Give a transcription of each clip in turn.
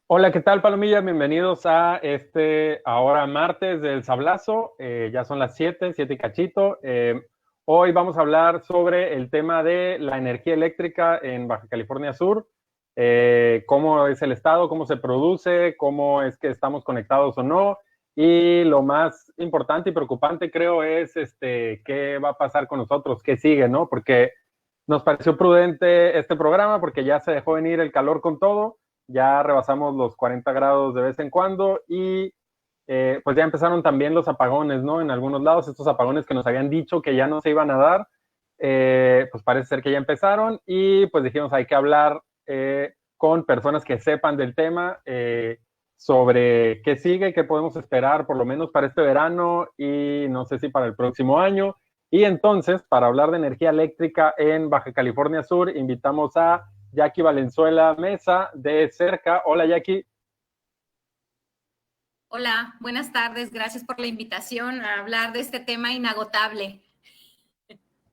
Hola, ¿qué tal, Palomilla? Bienvenidos a ahora martes del Sablazo. Ya son las 7 y cachito. Hoy vamos a hablar sobre el tema de la energía eléctrica en Baja California Sur. Cómo es el estado, cómo se produce, cómo es que estamos conectados o no. Y lo más importante y preocupante, creo, es qué va a pasar con nosotros, qué sigue, ¿no? Porque nos pareció prudente este programa porque ya se dejó venir el calor con todo, ya rebasamos los 40 grados de vez en cuando y pues ya empezaron también los apagones, ¿no? En algunos lados, estos apagones que nos habían dicho que ya no se iban a dar, pues parece ser que ya empezaron y pues dijimos hay que hablar con personas que sepan del tema sobre qué sigue, qué podemos esperar por lo menos para este verano y no sé si para el próximo año. Y entonces, para hablar de energía eléctrica en Baja California Sur, invitamos a Jackie Valenzuela Mesa de Cerca. Hola, Jackie. Hola, buenas tardes. Gracias por la invitación a hablar de este tema inagotable.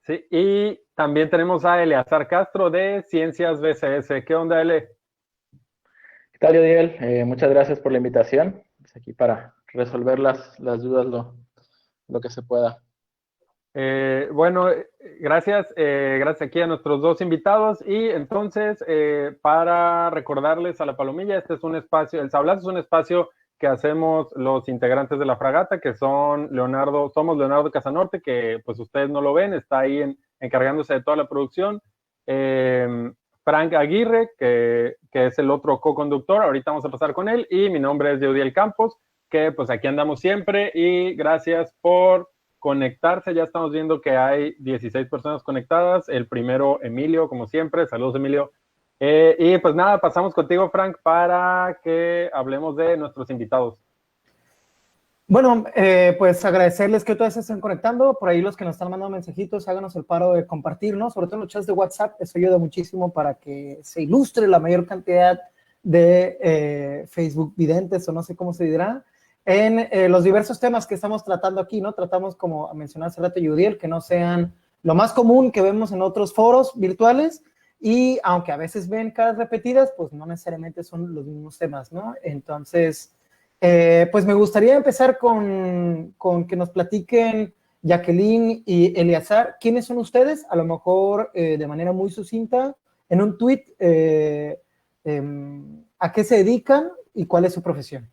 Sí, y también tenemos a Eleazar Castro de Ciencias BCS. ¿Qué onda, Ele? ¿Qué tal, Yodiel? Muchas gracias por la invitación. Pues aquí para resolver las dudas lo que se pueda. Bueno, gracias aquí a nuestros dos invitados y entonces para recordarles a la Palomilla, este es un espacio, el Sablazo es un espacio que hacemos los integrantes de la fragata, que somos Leonardo Casanorte, que pues ustedes no lo ven, está ahí encargándose de toda la producción, Frank Aguirre, que es el otro co-conductor, ahorita vamos a pasar con él, y mi nombre es Yeudiel Campos, que pues aquí andamos siempre y gracias por conectarse. Ya estamos viendo que hay 16 personas conectadas. El primero, Emilio, como siempre. Saludos, Emilio. Y pues nada, pasamos contigo, Frank, para que hablemos de nuestros invitados. Bueno, pues agradecerles que ustedes se estén conectando. Por ahí los que nos están mandando mensajitos, háganos el paro de compartirnos, sobre todo en los chats de WhatsApp. Eso ayuda muchísimo para que se ilustre la mayor cantidad de Facebook videntes, o no sé cómo se dirá, en los diversos temas que estamos tratando aquí, ¿no? Tratamos, como mencionó hace rato Yudiel, que no sean lo más común que vemos en otros foros virtuales, y aunque a veces ven caras repetidas, pues no necesariamente son los mismos temas, ¿no? Entonces, pues me gustaría empezar con que nos platiquen Jacqueline y Eleazar, ¿quiénes son ustedes? A lo mejor de manera muy sucinta, en un tweet, ¿a qué se dedican y cuál es su profesión?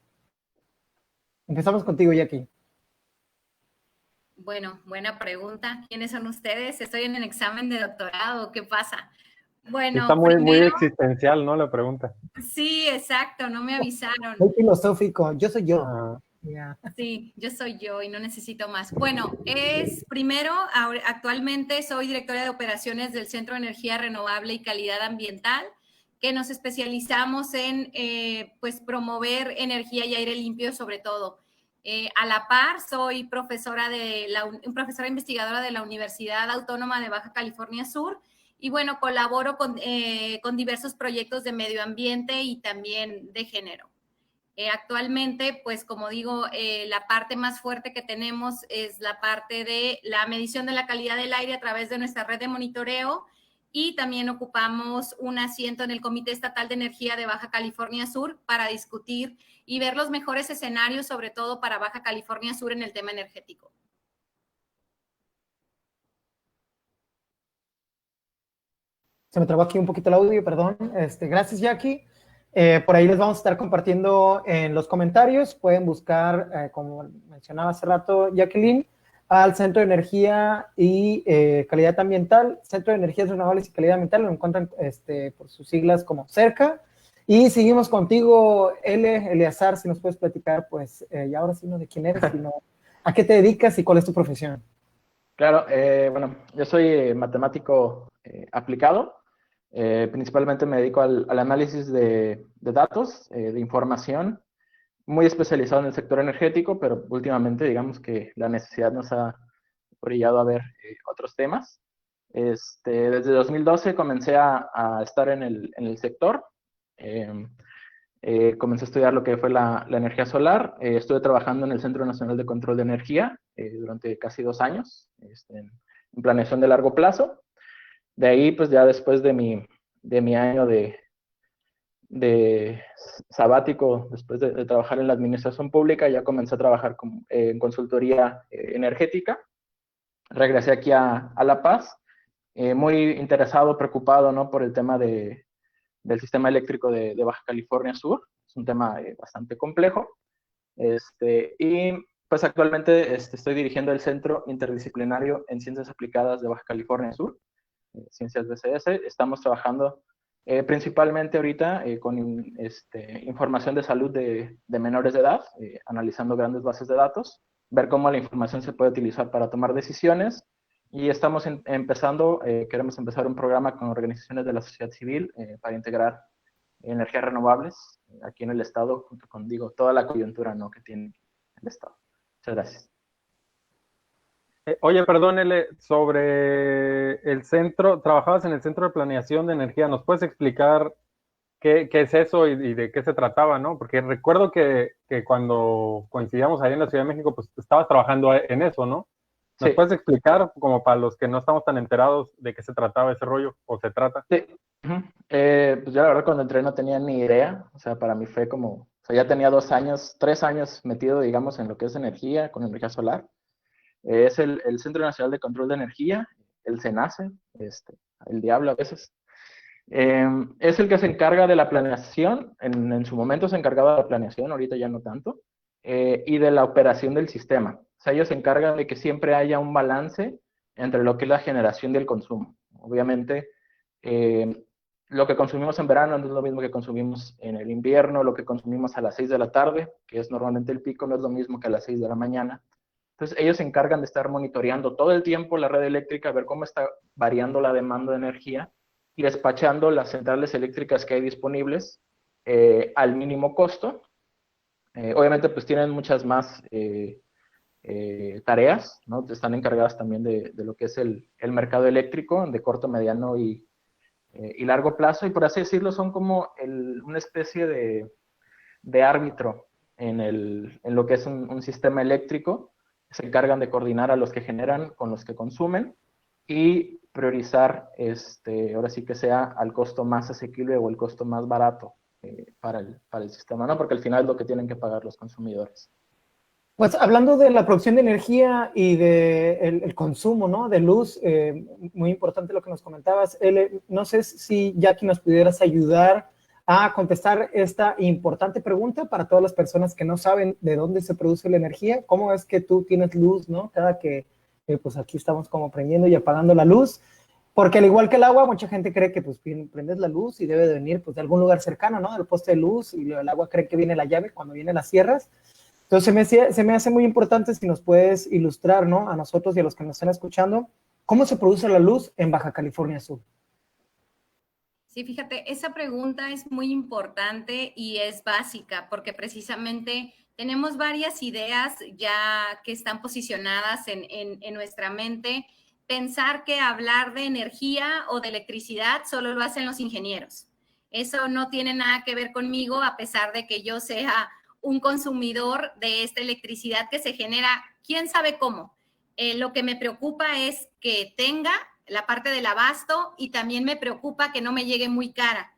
Empezamos contigo, Jackie. Bueno, buena pregunta. ¿Quiénes son ustedes? Estoy en el examen de doctorado. ¿Qué pasa? Está Bueno, muy primero, existencial, ¿no? La pregunta. sí, exacto, no me avisaron. Muy filosófico, yo soy yo. Ah, Yeah. Sí, yo soy yo y no necesito más. Bueno, actualmente soy directora de operaciones del Centro de Energía Renovable y Calidad Ambiental, que nos especializamos en pues promover energía y aire limpio sobre todo. A la par, soy profesora investigadora de la Universidad Autónoma de Baja California Sur y bueno, colaboro con diversos proyectos de medio ambiente y también de género. Actualmente, pues como digo, la parte más fuerte que tenemos es la parte de la medición de la calidad del aire a través de nuestra red de monitoreo y también ocupamos un asiento en el Comité Estatal de Energía de Baja California Sur para discutir y ver los mejores escenarios, sobre todo para Baja California Sur en el tema energético. Se me trabó aquí un poquito el audio, perdón. Gracias, Jackie. Por ahí les vamos a estar compartiendo en los comentarios. Pueden buscar, como mencionaba hace rato Jacqueline, al Centro de Energía y Calidad Ambiental, Centro de Energías Renovables y Calidad Ambiental, lo encuentran por sus siglas como CERCA. Y seguimos contigo, Eleazar, si nos puedes platicar, pues, y ahora sí no de quién eres, sino a qué te dedicas y cuál es tu profesión. Claro, bueno, yo soy matemático aplicado. Principalmente me dedico al análisis de datos, de información, muy especializado en el sector energético, pero últimamente digamos que la necesidad nos ha brillado a ver otros temas. Desde 2012 comencé a estar en el sector. Eh, Comencé a estudiar lo que fue la energía solar. Estuve trabajando en el Centro Nacional de Control de Energía durante casi 2 años, en planeación de largo plazo. De ahí, pues ya después de mi año de sabático después de trabajar en la administración pública, ya comencé a trabajar en consultoría energética. Regresé aquí a La Paz, muy interesado, preocupado, ¿no?, por el tema del sistema eléctrico de Baja California Sur. Es un tema bastante complejo. Y pues actualmente estoy dirigiendo el Centro Interdisciplinario en Ciencias Aplicadas de Baja California Sur, Ciencias BCS. Estamos trabajando principalmente ahorita con información de salud de menores de edad, analizando grandes bases de datos, ver cómo la información se puede utilizar para tomar decisiones. Y estamos queremos empezar un programa con organizaciones de la sociedad civil para integrar energías renovables aquí en el estado, junto con, toda la coyuntura, ¿no?, que tiene el estado. Muchas gracias. Oye, perdón, L, sobre el centro, trabajabas en el Centro de Planeación de Energía. ¿Nos puedes explicar qué es eso y de qué se trataba, no? Porque recuerdo que cuando coincidíamos ahí en la Ciudad de México, pues estabas trabajando en eso, ¿no? ¿Nos puedes explicar, como para los que no estamos tan enterados, de qué se trataba ese rollo, o se trata? Sí. Pues yo la verdad cuando entré no tenía ni idea. O sea, para mí fue como, o sea, ya tenía 3 años metido, digamos, en lo que es energía, con energía solar. Es el Centro Nacional de Control de Energía, el CENACE, el diablo a veces. Es el que se encarga de la planeación. En su momento se encargaba de la planeación, ahorita ya no tanto, y de la operación del sistema. O sea, ellos se encargan de que siempre haya un balance entre lo que es la generación y el consumo. Obviamente, lo que consumimos en verano no es lo mismo que consumimos en el invierno. Lo que consumimos a las 6 de la tarde, que es normalmente el pico, no es lo mismo que a las 6 de la mañana. Entonces, ellos se encargan de estar monitoreando todo el tiempo la red eléctrica, ver cómo está variando la demanda de energía y despachando las centrales eléctricas que hay disponibles al mínimo costo. Obviamente, pues tienen muchas más tareas, ¿no? Están encargadas también de lo que es el mercado eléctrico de corto, mediano y largo plazo, y por así decirlo son como una especie de árbitro en lo que es un sistema eléctrico. Se encargan de coordinar a los que generan con los que consumen y priorizar, ahora sí que sea al costo más asequible o el costo más barato para el sistema, ¿no? Porque al final es lo que tienen que pagar los consumidores. Pues hablando de la producción de energía y de el consumo, ¿no?, de luz, muy importante lo que nos comentabas. No sé si, Jackie, nos pudieras ayudar a contestar esta importante pregunta para todas las personas que no saben de dónde se produce la energía. ¿Cómo es que tú tienes luz, ¿no?, cada que pues aquí estamos como prendiendo y apagando la luz? Porque al igual que el agua, mucha gente cree que pues prendes la luz y debe de venir pues de algún lugar cercano, ¿no?, del poste de luz, y el agua cree que viene la llave cuando viene las cierras. Entonces se me hace muy importante si nos puedes ilustrar, ¿no?, a nosotros y a los que nos están escuchando, cómo se produce la luz en Baja California Sur. Sí, fíjate, esa pregunta es muy importante y es básica porque precisamente tenemos varias ideas ya que están posicionadas en nuestra mente. Pensar que hablar de energía o de electricidad solo lo hacen los ingenieros. Eso no tiene nada que ver conmigo, a pesar de que yo sea un consumidor de esta electricidad que se genera, quién sabe cómo. Lo que me preocupa es que tenga la parte del abasto y también me preocupa que no me llegue muy cara.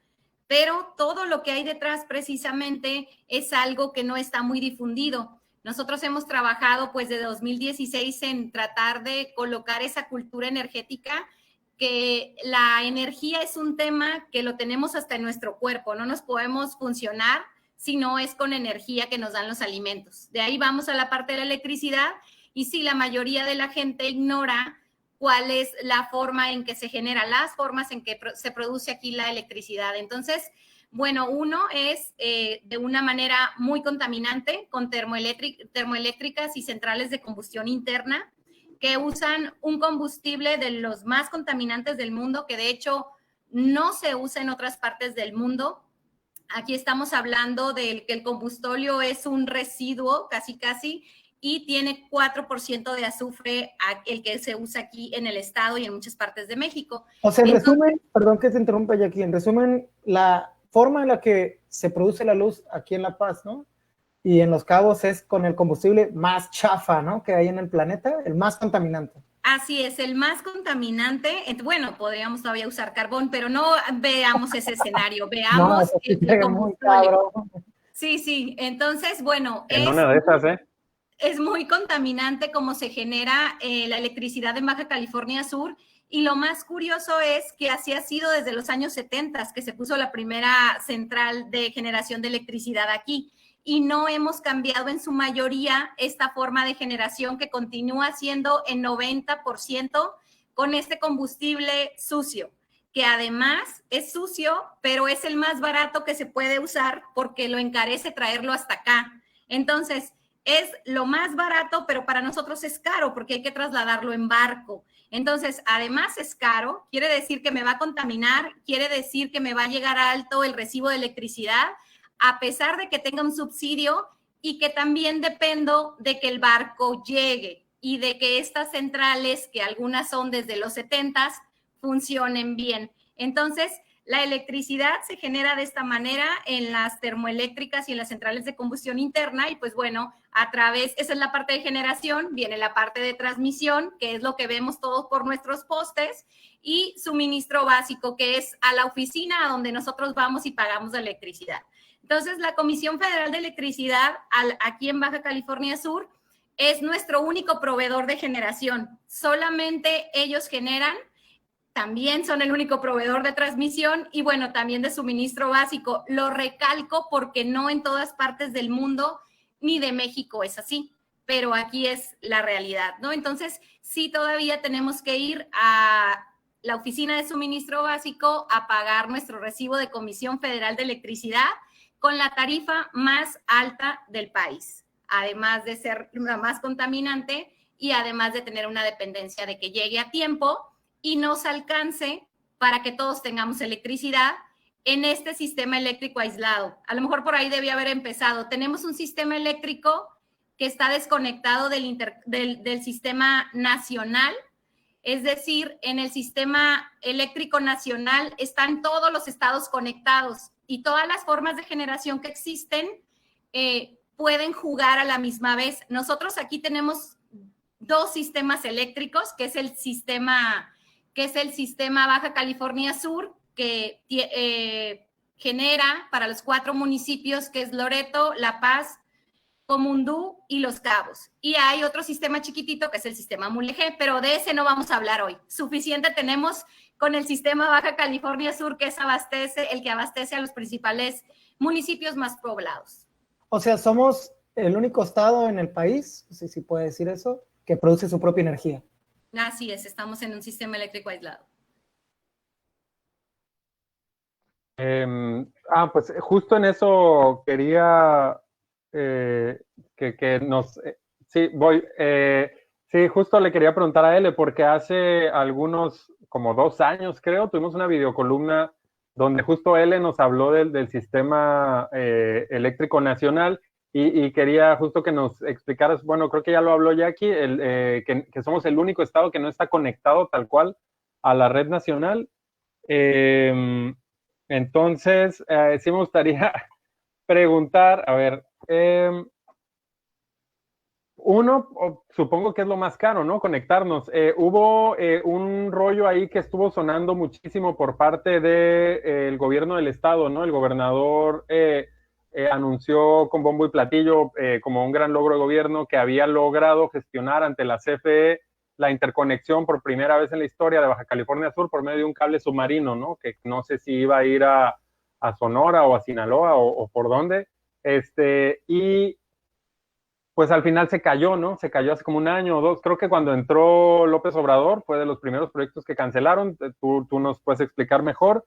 Pero todo lo que hay detrás precisamente es algo que no está muy difundido. Nosotros hemos trabajado pues de 2016 en tratar de colocar esa cultura energética, que la energía es un tema que lo tenemos hasta en nuestro cuerpo, no nos podemos funcionar si no es con energía que nos dan los alimentos. De ahí vamos a la parte de la electricidad, y sí, la mayoría de la gente ignora cuál es la forma en que se genera, las formas en que se produce aquí la electricidad. Entonces, bueno, uno es de una manera muy contaminante con termoeléctricas y centrales de combustión interna que usan un combustible de los más contaminantes del mundo, que de hecho no se usa en otras partes del mundo. Aquí estamos hablando de que el combustóleo es un residuo casi, y tiene 4% de azufre, el que se usa aquí en el estado y en muchas partes de México. O sea, en resumen, perdón que te interrumpa, Jackie, en resumen, la forma en la que se produce la luz aquí en La Paz, ¿no?, y en Los Cabos es con el combustible más chafa, ¿no?, que hay en el planeta, el más contaminante. Así es, el más contaminante, bueno, podríamos todavía usar carbón, pero no veamos ese escenario, No, veamos eso sí se el ve muy combustible. cabrón. Sí, sí, entonces, bueno, En una de esas, ¿eh? es muy contaminante cómo se genera la electricidad en Baja California Sur, y lo más curioso es que así ha sido desde los años 70 que se puso la primera central de generación de electricidad aquí, y no hemos cambiado en su mayoría esta forma de generación que continúa siendo en 90% con este combustible sucio, que además es sucio, pero es el más barato que se puede usar porque lo encarece traerlo hasta acá. Entonces, es lo más barato, pero para nosotros es caro porque hay que trasladarlo en barco. Entonces, además es caro, quiere decir que me va a contaminar, quiere decir que me va a llegar alto el recibo de electricidad, a pesar de que tenga un subsidio, y que también dependo de que el barco llegue y de que estas centrales, que algunas son desde los 70, funcionen bien. Entonces, la electricidad se genera de esta manera en las termoeléctricas y en las centrales de combustión interna, y pues bueno, a través, esa es la parte de generación, viene la parte de transmisión, que es lo que vemos todos por nuestros postes, y suministro básico, que es a la oficina a donde nosotros vamos y pagamos la electricidad. Entonces, la Comisión Federal de Electricidad, aquí en Baja California Sur, es nuestro único proveedor de generación. Solamente ellos generan, también son el único proveedor de transmisión y bueno, también de suministro básico. Lo recalco porque no en todas partes del mundo ni de México es así, pero aquí es la realidad, ¿no? Entonces, sí todavía tenemos que ir a la oficina de suministro básico a pagar nuestro recibo de Comisión Federal de Electricidad con la tarifa más alta del país, además de ser la más contaminante y además de tener una dependencia de que llegue a tiempo y nos alcance para que todos tengamos electricidad en este sistema eléctrico aislado. A lo mejor por ahí debía haber empezado. Tenemos un sistema eléctrico que está desconectado del sistema nacional, es decir, en el sistema eléctrico nacional están todos los estados conectados y todas las formas de generación que existen pueden jugar a la misma vez. Nosotros aquí tenemos dos sistemas eléctricos, que es el sistema Baja California Sur, que genera para los 4 municipios, que es Loreto, La Paz, Comundú y Los Cabos. Y hay otro sistema chiquitito, que es el sistema Mulegé, pero de ese no vamos a hablar hoy. Suficiente tenemos con el sistema Baja California Sur, que es el que abastece a los principales municipios más poblados. O sea, somos el único estado en el país, no sé si puede decir eso, que produce su propia energía. Así es, estamos en un sistema eléctrico aislado. Pues justo en eso quería que nos... sí, justo le quería preguntar a Ele, porque hace como 2 años creo, tuvimos una videocolumna donde justo Ele nos habló del sistema eléctrico nacional. Y quería justo que nos explicaras, bueno, creo que ya lo habló Jackie, que somos el único estado que no está conectado tal cual a la red nacional. Entonces, sí me gustaría preguntar, a ver, supongo que es lo más caro, ¿no? Conectarnos. Hubo un rollo ahí que estuvo sonando muchísimo por parte del gobierno del estado, ¿no? El gobernador... anunció con bombo y platillo como un gran logro de gobierno que había logrado gestionar ante la CFE la interconexión por primera vez en la historia de Baja California Sur por medio de un cable submarino, ¿no? Que no sé si iba a ir a Sonora o a Sinaloa o por dónde. Y pues al final se cayó, ¿no? Se cayó hace como 1 año o 2. Creo que cuando entró López Obrador fue de los primeros proyectos que cancelaron. Tú nos puedes explicar mejor.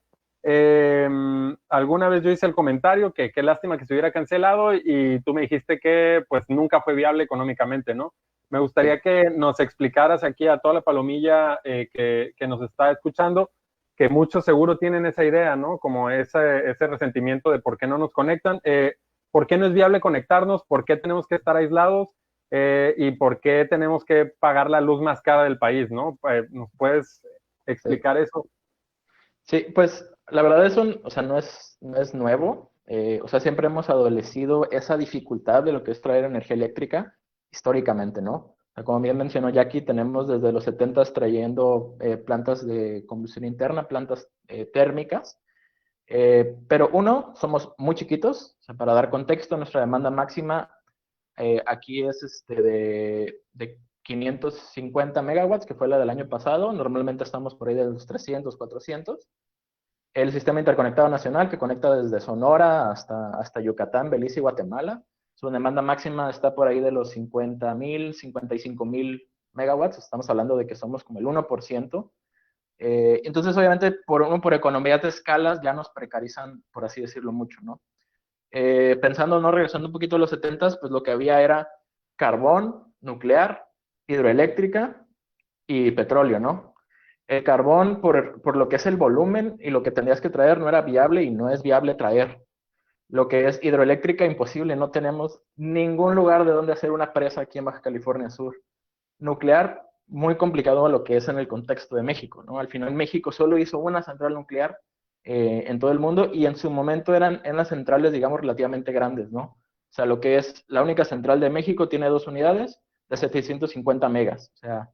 Alguna vez yo hice el comentario que qué lástima que se hubiera cancelado y tú me dijiste que pues nunca fue viable económicamente, ¿no? Me gustaría que nos explicaras aquí a toda la palomilla que nos está escuchando, que muchos seguro tienen esa idea, ¿no? Como ese resentimiento de por qué no nos conectan, por qué no es viable conectarnos, por qué tenemos que estar aislados y por qué tenemos que pagar la luz más cara del país, ¿no? ¿Nos puedes explicar eso? Sí, pues la verdad no es nuevo. O sea, siempre hemos adolecido esa dificultad de lo que es traer energía eléctrica históricamente, ¿no? O sea, como bien mencionó Jackie, tenemos desde los 70 trayendo plantas de combustión interna, plantas térmicas. Pero uno, somos muy chiquitos. O sea, para dar contexto, nuestra demanda máxima aquí es de 550 megawatts, que fue la del año pasado. Normalmente estamos por ahí de los 300, 400. El sistema interconectado nacional, que conecta desde Sonora hasta Yucatán, Belice y Guatemala. Su demanda máxima está por ahí de los 50,000, 55,000 megawatts. Estamos hablando de que somos como el 1%. Entonces, obviamente, por economía de escalas, ya nos precarizan, por así decirlo, mucho, ¿no? Pensando, ¿no? Regresando un poquito a los 70s, pues lo que había era carbón, nuclear, hidroeléctrica y petróleo, ¿no? El carbón, por lo que es el volumen y lo que tendrías que traer, no era viable y no es viable traer. Lo que es hidroeléctrica, imposible. No tenemos ningún lugar de donde hacer una presa aquí en Baja California Sur. Nuclear, muy complicado a lo que es en el contexto de México, ¿no? Al final México solo hizo una central nuclear en todo el mundo y en su momento eran en las centrales, digamos, relativamente grandes, ¿no? O sea, lo que es la única central de México tiene 2 unidades de 750 megas. O sea,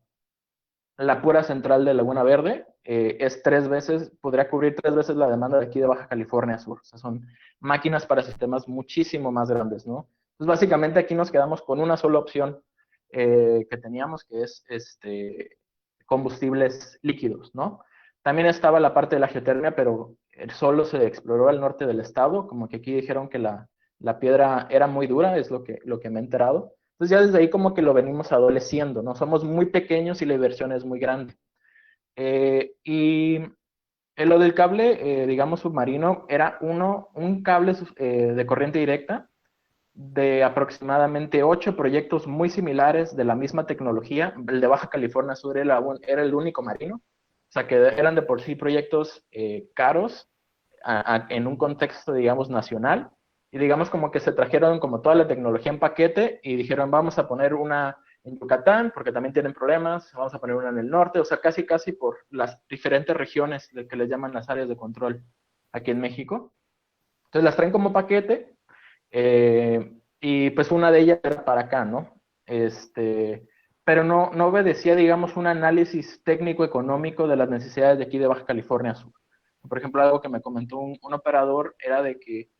la pura central de Laguna Verde es 3 veces, podría cubrir 3 veces la demanda de aquí de Baja California Sur. O sea, son máquinas para sistemas muchísimo más grandes, ¿no? Entonces, básicamente aquí nos quedamos con una sola opción que teníamos, que es combustibles líquidos, ¿no? También estaba la parte de la geotermia, pero solo se exploró al norte del estado, como que aquí dijeron que la piedra era muy dura, es lo que me he enterado. Entonces ya desde ahí como que lo venimos adoleciendo, ¿no? Somos muy pequeños y la inversión es muy grande. Y en lo del cable, digamos, submarino, era un cable de corriente directa de aproximadamente 8 proyectos muy similares de la misma tecnología. El de Baja California Sur era el único marino. O sea, que eran de por sí proyectos caros en un contexto, digamos, nacional. Y digamos como que se trajeron como toda la tecnología en paquete y dijeron, vamos a poner una en Yucatán, porque también tienen problemas, vamos a poner una en el norte, o sea, casi por las diferentes regiones que les llaman las áreas de control aquí en México. Entonces las traen como paquete y pues una de ellas era para acá, ¿no? Pero no obedecía, digamos, un análisis técnico-económico de las necesidades de aquí de Baja California Sur. Por ejemplo, algo que me comentó un operador era de que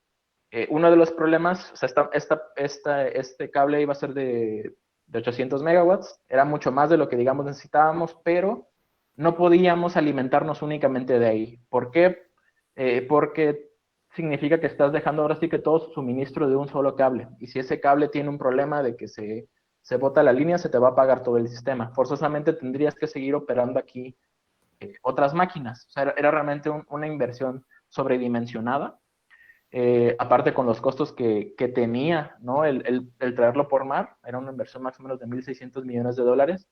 uno de los problemas, o sea, este cable iba a ser de 800 megawatts, era mucho más de lo que, digamos, necesitábamos, pero no podíamos alimentarnos únicamente de ahí. ¿Por qué? Porque significa que estás dejando ahora sí que todo su suministro de un solo cable. Y si ese cable tiene un problema de que se bota la línea, se te va a apagar todo el sistema. Forzosamente tendrías que seguir operando aquí otras máquinas. O sea, era realmente una inversión sobredimensionada. Aparte con los costos que tenía, ¿no? El traerlo por mar, era una inversión más o menos de 1.600 millones de dólares,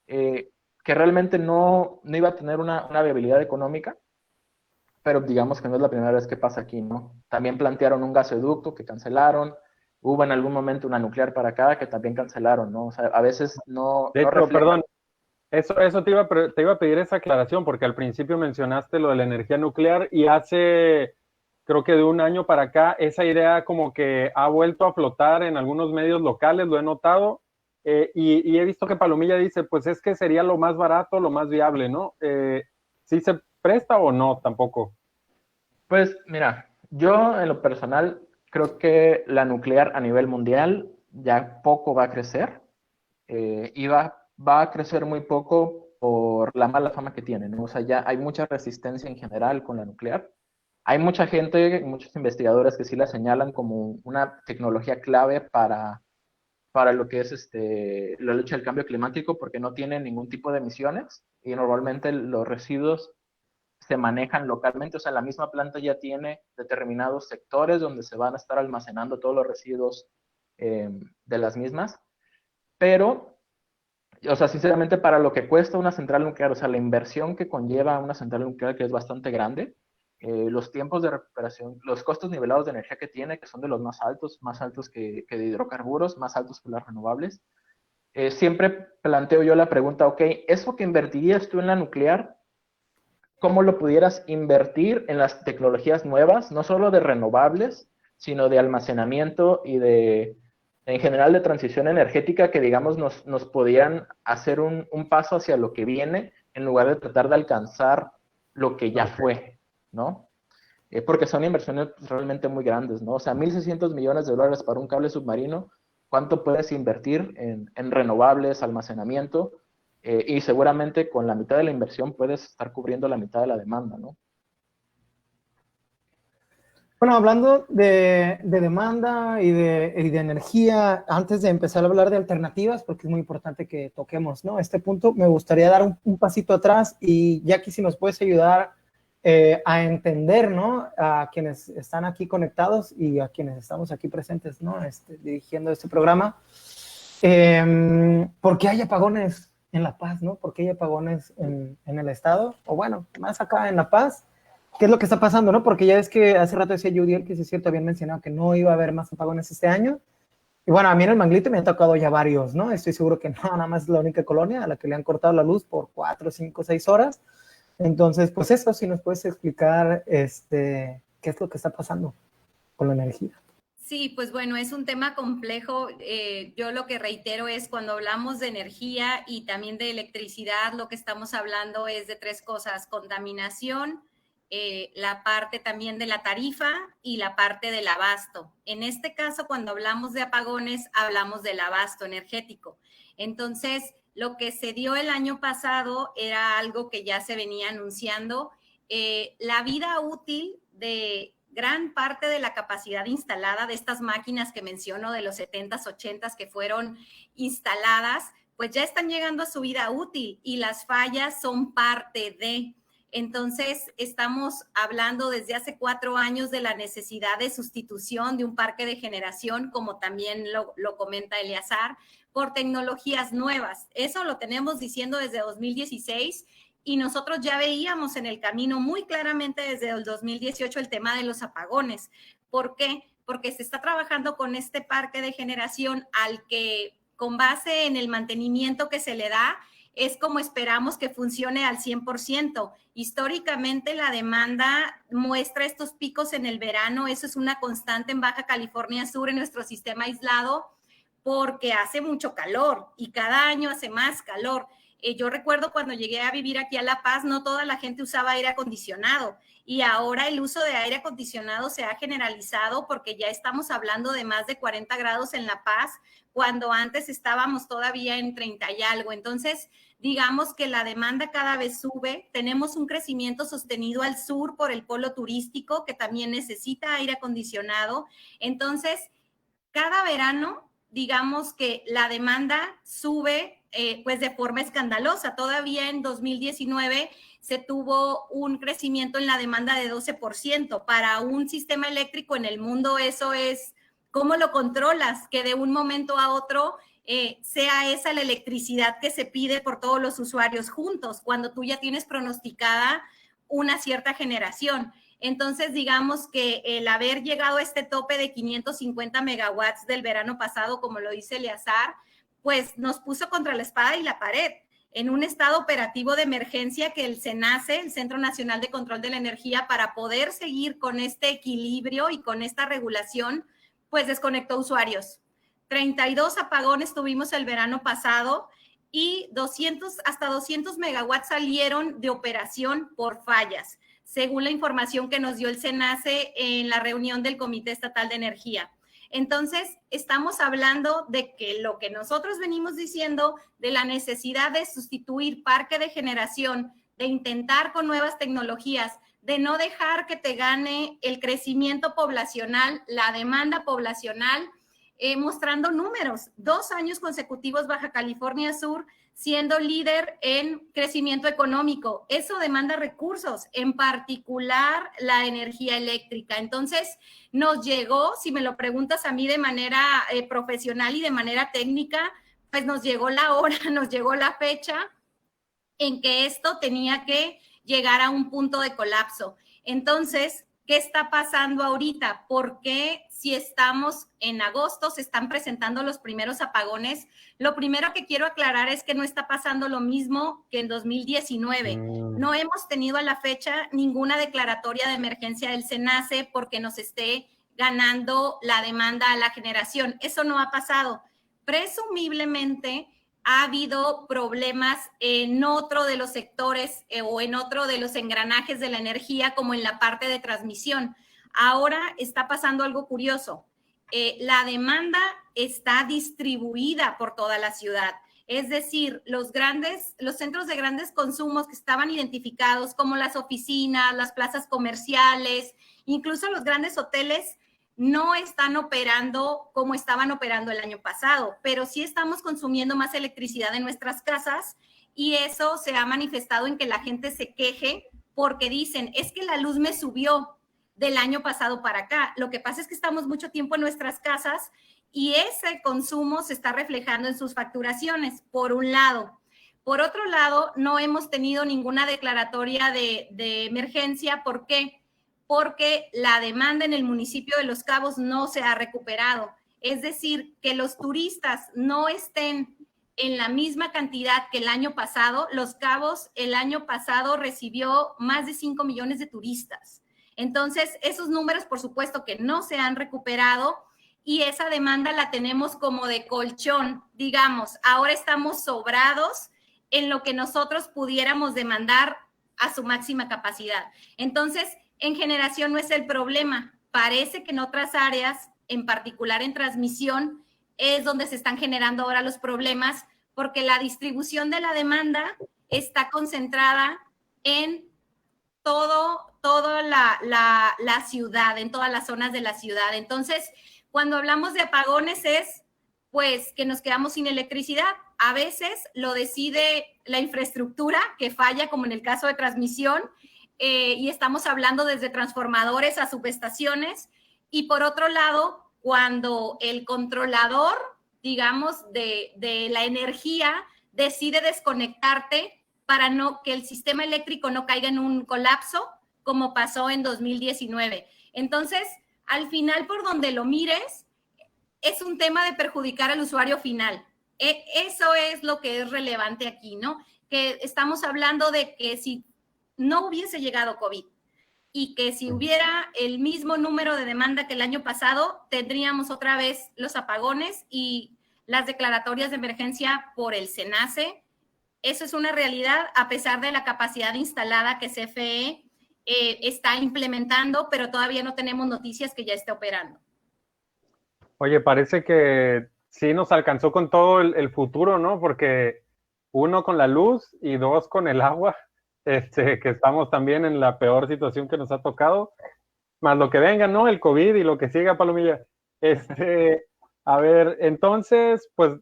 que realmente no iba a tener una viabilidad económica, pero digamos que no es la primera vez que pasa aquí, ¿no? También plantearon un gasoducto que cancelaron, hubo en algún momento una nuclear para acá que también cancelaron, ¿no? O sea, a veces De no hecho, refleja. perdón, eso te iba a pedir esa aclaración, porque al principio mencionaste lo de la energía nuclear y hace, creo que de un año para acá, esa idea como que ha vuelto a flotar en algunos medios locales, lo he notado, y he visto que Palomilla dice, pues es que sería lo más barato, lo más viable, ¿no? ¿Sí se presta o no tampoco? Pues mira, yo en lo personal creo que la nuclear a nivel mundial ya poco va a crecer y va a crecer muy poco por la mala fama que tiene, ¿no? O sea, ya hay mucha resistencia en general con la nuclear. Hay mucha gente, muchos investigadores que sí la señalan como una tecnología clave para lo que es la lucha del cambio climático porque no tiene ningún tipo de emisiones y normalmente los residuos se manejan localmente, o sea, la misma planta ya tiene determinados sectores donde se van a estar almacenando todos los residuos de las mismas, pero, o sea, sinceramente, para lo que cuesta una central nuclear, o sea, la inversión que conlleva una central nuclear que es bastante grande, los tiempos de recuperación, los costos nivelados de energía que tiene, que son de los más altos que de hidrocarburos, más altos que las renovables, siempre planteo yo la pregunta, ok, ¿eso que invertirías tú en la nuclear, cómo lo pudieras invertir en las tecnologías nuevas, no solo de renovables, sino de almacenamiento y de en general de transición energética que, digamos, nos podían hacer un paso hacia lo que viene en lugar de tratar de alcanzar lo que ya fue, ¿no? Porque son inversiones realmente muy grandes, ¿no? O sea, $1,600 millones para un cable submarino, ¿cuánto puedes invertir en renovables, almacenamiento? Y seguramente con la mitad de la inversión puedes estar cubriendo la mitad de la demanda, ¿no? Bueno, hablando de demanda y de energía, antes de empezar a hablar de alternativas, porque es muy importante que toquemos, ¿no?, este punto, me gustaría dar un pasito atrás y Jackie, si nos puedes ayudar a entender, ¿no?, a quienes están aquí conectados y a quienes estamos aquí presentes, ¿no?, dirigiendo este programa. ¿Por qué hay apagones en La Paz, ¿no? ¿Por qué hay apagones en el estado? O bueno, más acá en La Paz. ¿Qué es lo que está pasando, no? Porque ya ves que hace rato decía Judiel, que sí es cierto, habían mencionado que no iba a haber más apagones este año. Y bueno, a mí en el Manglito me han tocado ya varios, ¿no? Estoy seguro que no, nada más es la única colonia a la que le han cortado la luz por 4, 5, 6 horas. Entonces, pues eso, si nos puedes explicar qué es lo que está pasando con la energía. Sí, pues bueno, es un tema complejo. Yo lo que reitero es cuando hablamos de energía y también de electricidad, lo que estamos hablando es de 3 cosas: contaminación, la parte también de la tarifa y la parte del abasto. En este caso, cuando hablamos de apagones, hablamos del abasto energético. Entonces, lo que se dio el año pasado era algo que ya se venía anunciando. La vida útil de gran parte de la capacidad instalada de estas máquinas que menciono de los 70s, 80s que fueron instaladas, pues ya están llegando a su vida útil y las fallas son parte de. Entonces, estamos hablando desde hace 4 años de la necesidad de sustitución de un parque de generación, como también lo comenta Eleazar, por tecnologías nuevas. Eso lo tenemos diciendo desde 2016 y nosotros ya veíamos en el camino muy claramente desde el 2018 el tema de los apagones. ¿Por qué? Porque se está trabajando con este parque de generación al que, con base en el mantenimiento que se le da, es como esperamos que funcione al 100%. Históricamente la demanda muestra estos picos en el verano, eso es una constante en Baja California Sur, en nuestro sistema aislado, porque hace mucho calor y cada año hace más calor. Yo recuerdo cuando llegué a vivir aquí a La Paz, no toda la gente usaba aire acondicionado y ahora el uso de aire acondicionado se ha generalizado porque ya estamos hablando de más de 40 grados en La Paz, cuando antes estábamos todavía en 30 y algo. Entonces, digamos que la demanda cada vez sube. Tenemos un crecimiento sostenido al sur por el polo turístico que también necesita aire acondicionado. Entonces, cada verano, digamos que la demanda sube pues de forma escandalosa. Todavía en 2019 se tuvo un crecimiento en la demanda de 12%. Para un sistema eléctrico en el mundo eso es, ¿cómo lo controlas? Que de un momento a otro sea esa la electricidad que se pide por todos los usuarios juntos, cuando tú ya tienes pronosticada una cierta generación. Entonces, digamos que el haber llegado a este tope de 550 megawatts del verano pasado, como lo dice Eleazar, pues nos puso contra la espada y la pared, en un estado operativo de emergencia que el CENACE, el Centro Nacional de Control de la Energía, para poder seguir con este equilibrio y con esta regulación, pues desconectó usuarios. 32 apagones tuvimos el verano pasado y hasta 200 megawatts salieron de operación por fallas, según la información que nos dio el CENACE en la reunión del Comité Estatal de Energía. Entonces, estamos hablando de que lo que nosotros venimos diciendo de la necesidad de sustituir parque de generación, de intentar con nuevas tecnologías, de no dejar que te gane el crecimiento poblacional, la demanda poblacional, mostrando números. 2 años consecutivos Baja California Sur siendo líder en crecimiento económico. Eso demanda recursos, en particular la energía eléctrica. Entonces, nos llegó, si me lo preguntas a mí de manera profesional y de manera técnica, pues nos llegó la hora, nos llegó la fecha en que esto tenía que llegar a un punto de colapso. Entonces, ¿qué está pasando ahorita? ¿Por qué si estamos en agosto se están presentando los primeros apagones? Lo primero que quiero aclarar es que no está pasando lo mismo que en 2019. No hemos tenido a la fecha ninguna declaratoria de emergencia del CENACE porque nos esté ganando la demanda a la generación. Eso no ha pasado. Presumiblemente ha habido problemas en otro de los sectores o en otro de los engranajes de la energía, como en la parte de transmisión. Ahora está pasando algo curioso. La demanda está distribuida por toda la ciudad. Es decir, los centros de grandes consumos que estaban identificados como las oficinas, las plazas comerciales, incluso los grandes hoteles, no están operando como estaban operando el año pasado, pero sí estamos consumiendo más electricidad en nuestras casas y eso se ha manifestado en que la gente se queje porque dicen, es que la luz me subió del año pasado para acá. Lo que pasa es que estamos mucho tiempo en nuestras casas y ese consumo se está reflejando en sus facturaciones, por un lado. Por otro lado, no hemos tenido ninguna declaratoria de emergencia. ¿Por qué? Porque la demanda en el municipio de Los Cabos no se ha recuperado. Es decir, que los turistas no estén en la misma cantidad que el año pasado. Los Cabos el año pasado recibió más de 5 millones de turistas. Entonces, esos números, por supuesto, que no se han recuperado y esa demanda la tenemos como de colchón, digamos. Ahora estamos sobrados en lo que nosotros pudiéramos demandar a su máxima capacidad. Entonces, en generación no es el problema. Parece que en otras áreas, en particular en transmisión, es donde se están generando ahora los problemas porque la distribución de la demanda está concentrada en toda la ciudad, en todas las zonas de la ciudad. Entonces, cuando hablamos de apagones es, pues, que nos quedamos sin electricidad. A veces lo decide la infraestructura que falla, como en el caso de transmisión, y estamos hablando desde transformadores a subestaciones. Y por otro lado, cuando el controlador, digamos, de la energía decide desconectarte para que el sistema eléctrico no caiga en un colapso, como pasó en 2019. Entonces, al final, por donde lo mires, es un tema de perjudicar al usuario final. Eso es lo que es relevante aquí, ¿no? Que estamos hablando de que si no hubiese llegado COVID y que si hubiera el mismo número de demanda que el año pasado, tendríamos otra vez los apagones y las declaratorias de emergencia por el SENACE. Eso es una realidad a pesar de la capacidad instalada que CFE está implementando, pero todavía no tenemos noticias que ya esté operando. Oye, parece que sí nos alcanzó con todo el futuro, ¿no? Porque uno con la luz y dos con el agua, que estamos también en la peor situación que nos ha tocado, más lo que venga, ¿no? El COVID y lo que siga, Palomilla. A ver, entonces, pues,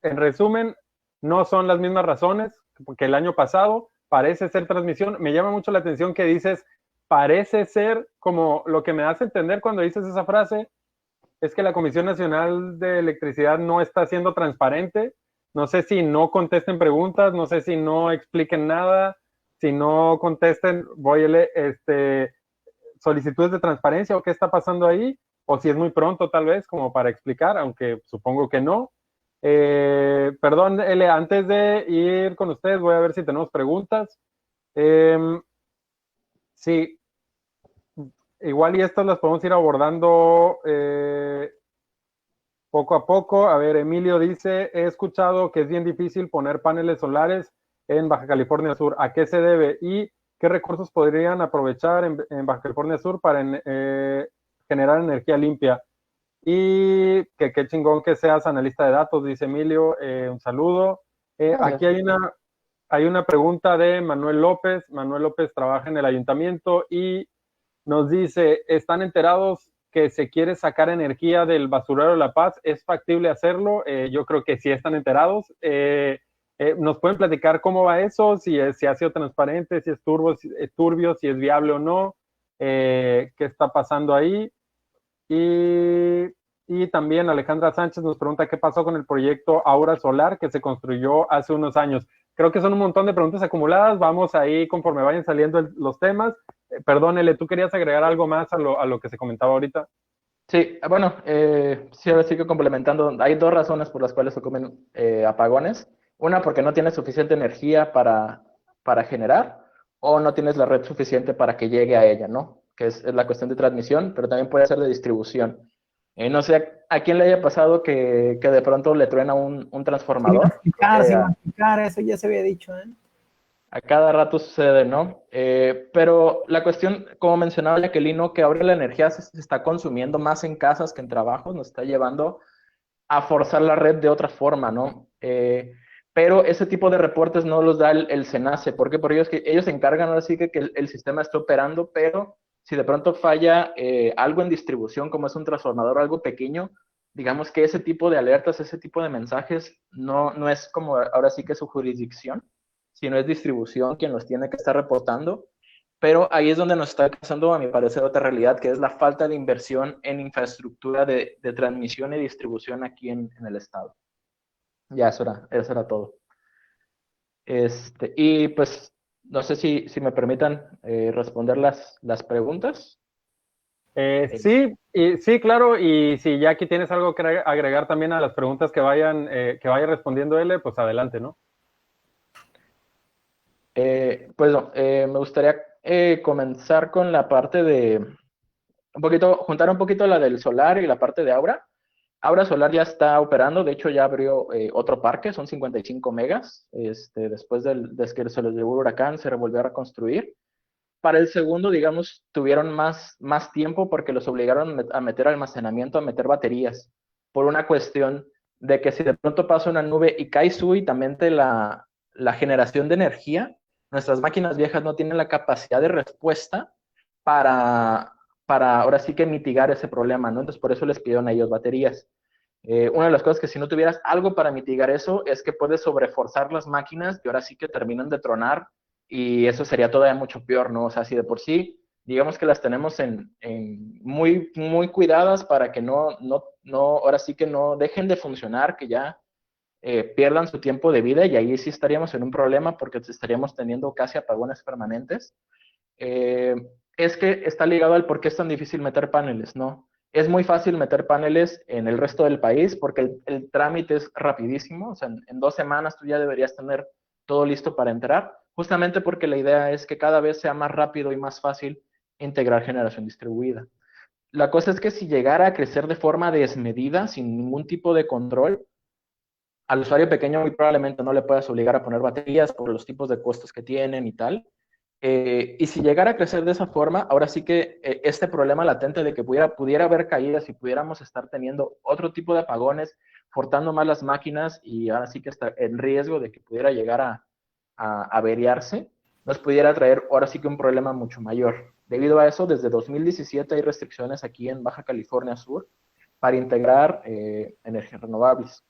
en resumen, no son las mismas razones que el año pasado, parece ser transmisión. Me llama mucho la atención que dices, parece ser, como lo que me hace entender cuando dices esa frase, es que la Comisión Nacional de Electricidad no está siendo transparente. No sé si no contesten preguntas, no sé si no expliquen nada, si no contesten, solicitudes de transparencia o qué está pasando ahí, o si es muy pronto tal vez como para explicar, aunque supongo que no. Perdón, L, antes de ir con ustedes voy a ver si tenemos preguntas. Sí, igual y estas las podemos ir abordando poco a poco. A ver, Emilio dice, he escuchado que es bien difícil poner paneles solares en Baja California Sur. ¿A qué se debe? ¿Y qué recursos podrían aprovechar en Baja California Sur para generar energía limpia? Y que qué chingón que seas analista de datos, dice Emilio. Un saludo. Aquí hay una pregunta de Manuel López. Manuel López trabaja en el ayuntamiento y nos dice, ¿están enterados que se quiere sacar energía del basurero de La Paz? ¿Es factible hacerlo? Yo creo que sí están enterados. ¿Nos pueden platicar cómo va eso? Si ha sido transparente, si es turbio, si es viable o no. ¿Qué está pasando ahí? Y también Alejandra Sánchez nos pregunta qué pasó con el proyecto Aura Solar que se construyó hace unos años. Creo que son un montón de preguntas acumuladas. Vamos ahí conforme vayan saliendo los temas. Perdón, Ele, ¿tú querías agregar algo más a lo que se comentaba ahorita? Sí, bueno, sí, ahora sigo complementando. Hay dos razones por las cuales ocurren apagones. Una, porque no tienes suficiente energía para generar, o no tienes la red suficiente para que llegue a ella, ¿no? que es la cuestión de transmisión, pero también puede ser de distribución. No sé a quién le haya pasado que de pronto le truena un transformador. Sin masticar, eso ya se había dicho, ¿eh? A cada rato sucede, ¿no? Pero la cuestión, como mencionaba Jacqueline, que ahora la energía se está consumiendo más en casas que en trabajos, nos está llevando a forzar la red de otra forma, ¿no? Pero ese tipo de reportes no los da el SENACE. ¿Por qué? Porque ellos se encargan ahora sí que el sistema esté operando, pero si de pronto falla algo en distribución, como es un transformador, algo pequeño, digamos que ese tipo de alertas, ese tipo de mensajes, no es como ahora sí que su jurisdicción, sino es distribución quien los tiene que estar reportando. Pero ahí es donde nos está pasando, a mi parecer, otra realidad, que es la falta de inversión en infraestructura de transmisión y distribución aquí en el estado. Ya, eso era todo. Y pues, no sé si me permitan responder las preguntas. Sí, sí, claro, y si ya aquí tienes algo que agregar también a las preguntas que vaya respondiendo él, pues adelante, ¿no? Pues me gustaría comenzar con la parte de juntar un poquito la del solar y la parte de Aura. Aura Solar ya está operando, de hecho ya abrió otro parque, son 55 megas, después de que se les llevó el huracán, se volvió a reconstruir. Para el segundo, digamos, tuvieron más tiempo porque los obligaron a meter almacenamiento, a meter baterías, por una cuestión de que si de pronto pasa una nube y cae súbitamente la generación de energía, nuestras máquinas viejas no tienen la capacidad de respuesta para ahora sí que mitigar ese problema, ¿no? Entonces, por eso les pidieron a ellos baterías. Una de las cosas que si no tuvieras algo para mitigar eso es que puedes sobreforzar las máquinas y ahora sí que terminan de tronar y eso sería todavía mucho peor, ¿no? O sea, si de por sí, digamos que las tenemos muy, muy cuidadas para que ahora sí que no dejen de funcionar, que ya pierdan su tiempo de vida y ahí sí estaríamos en un problema porque estaríamos teniendo casi apagones permanentes. Es que está ligado al por qué es tan difícil meter paneles, ¿no? Es muy fácil meter paneles en el resto del país porque el trámite es rapidísimo, o sea, en 2 semanas tú ya deberías tener todo listo para entrar, justamente porque la idea es que cada vez sea más rápido y más fácil integrar generación distribuida. La cosa es que si llegara a crecer de forma desmedida, sin ningún tipo de control, al usuario pequeño muy probablemente no le puedas obligar a poner baterías por los tipos de costos que tienen y tal. Y si llegara a crecer de esa forma, ahora sí que este problema latente de que pudiera haber caídas y pudiéramos estar teniendo otro tipo de apagones, forzando más las máquinas y ahora sí que está en riesgo de que pudiera llegar a averiarse, nos pudiera traer ahora sí que un problema mucho mayor. Debido a eso, desde 2017 hay restricciones aquí en Baja California Sur para integrar energías renovables.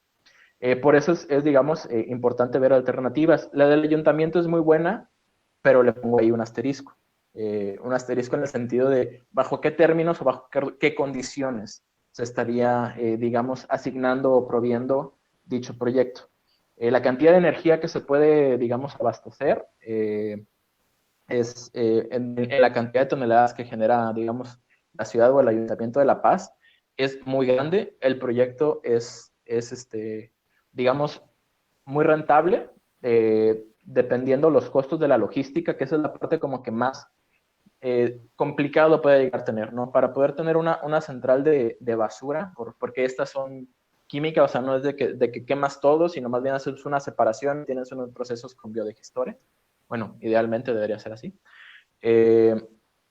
Por eso digamos, importante ver alternativas. La del ayuntamiento es muy buena, pero le pongo ahí un asterisco. Un asterisco en el sentido de bajo qué términos o bajo qué condiciones se estaría, digamos, asignando o proviendo dicho proyecto. La cantidad de energía que se puede, digamos, abastecer es en la cantidad de toneladas que genera, digamos, la ciudad o el Ayuntamiento de La Paz, es muy grande. El proyecto es digamos, muy rentable, dependiendo los costos de la logística, que esa es la parte como que más complicado puede llegar a tener, ¿no? Para poder tener una central de basura, porque estas son químicas, o sea, no es de que quemas todo, sino más bien haces una separación, tienes unos procesos con biodigestores. Bueno, idealmente debería ser así.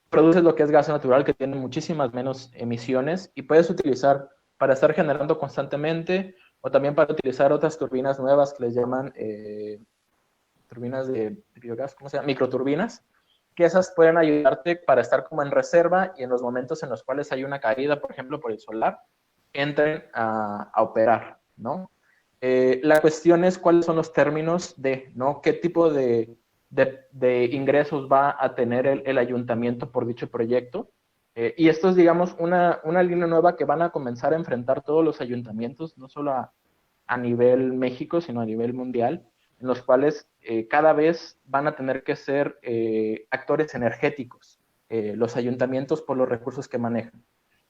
Produces lo que es gas natural, que tiene muchísimas menos emisiones y puedes utilizar para estar generando constantemente o también para utilizar otras turbinas nuevas que les llaman turbinas de biogás, ¿cómo se llama? Microturbinas, que esas pueden ayudarte para estar como en reserva y en los momentos en los cuales hay una caída, por ejemplo, por el solar, entren a operar, ¿no? La cuestión es cuáles son los términos ¿no? ¿Qué tipo de ingresos va a tener el ayuntamiento por dicho proyecto? Y esto es, digamos, una línea nueva que van a comenzar a enfrentar todos los ayuntamientos, no solo a nivel México, sino a nivel mundial, en los cuales cada vez van a tener que ser actores energéticos, los ayuntamientos por los recursos que manejan.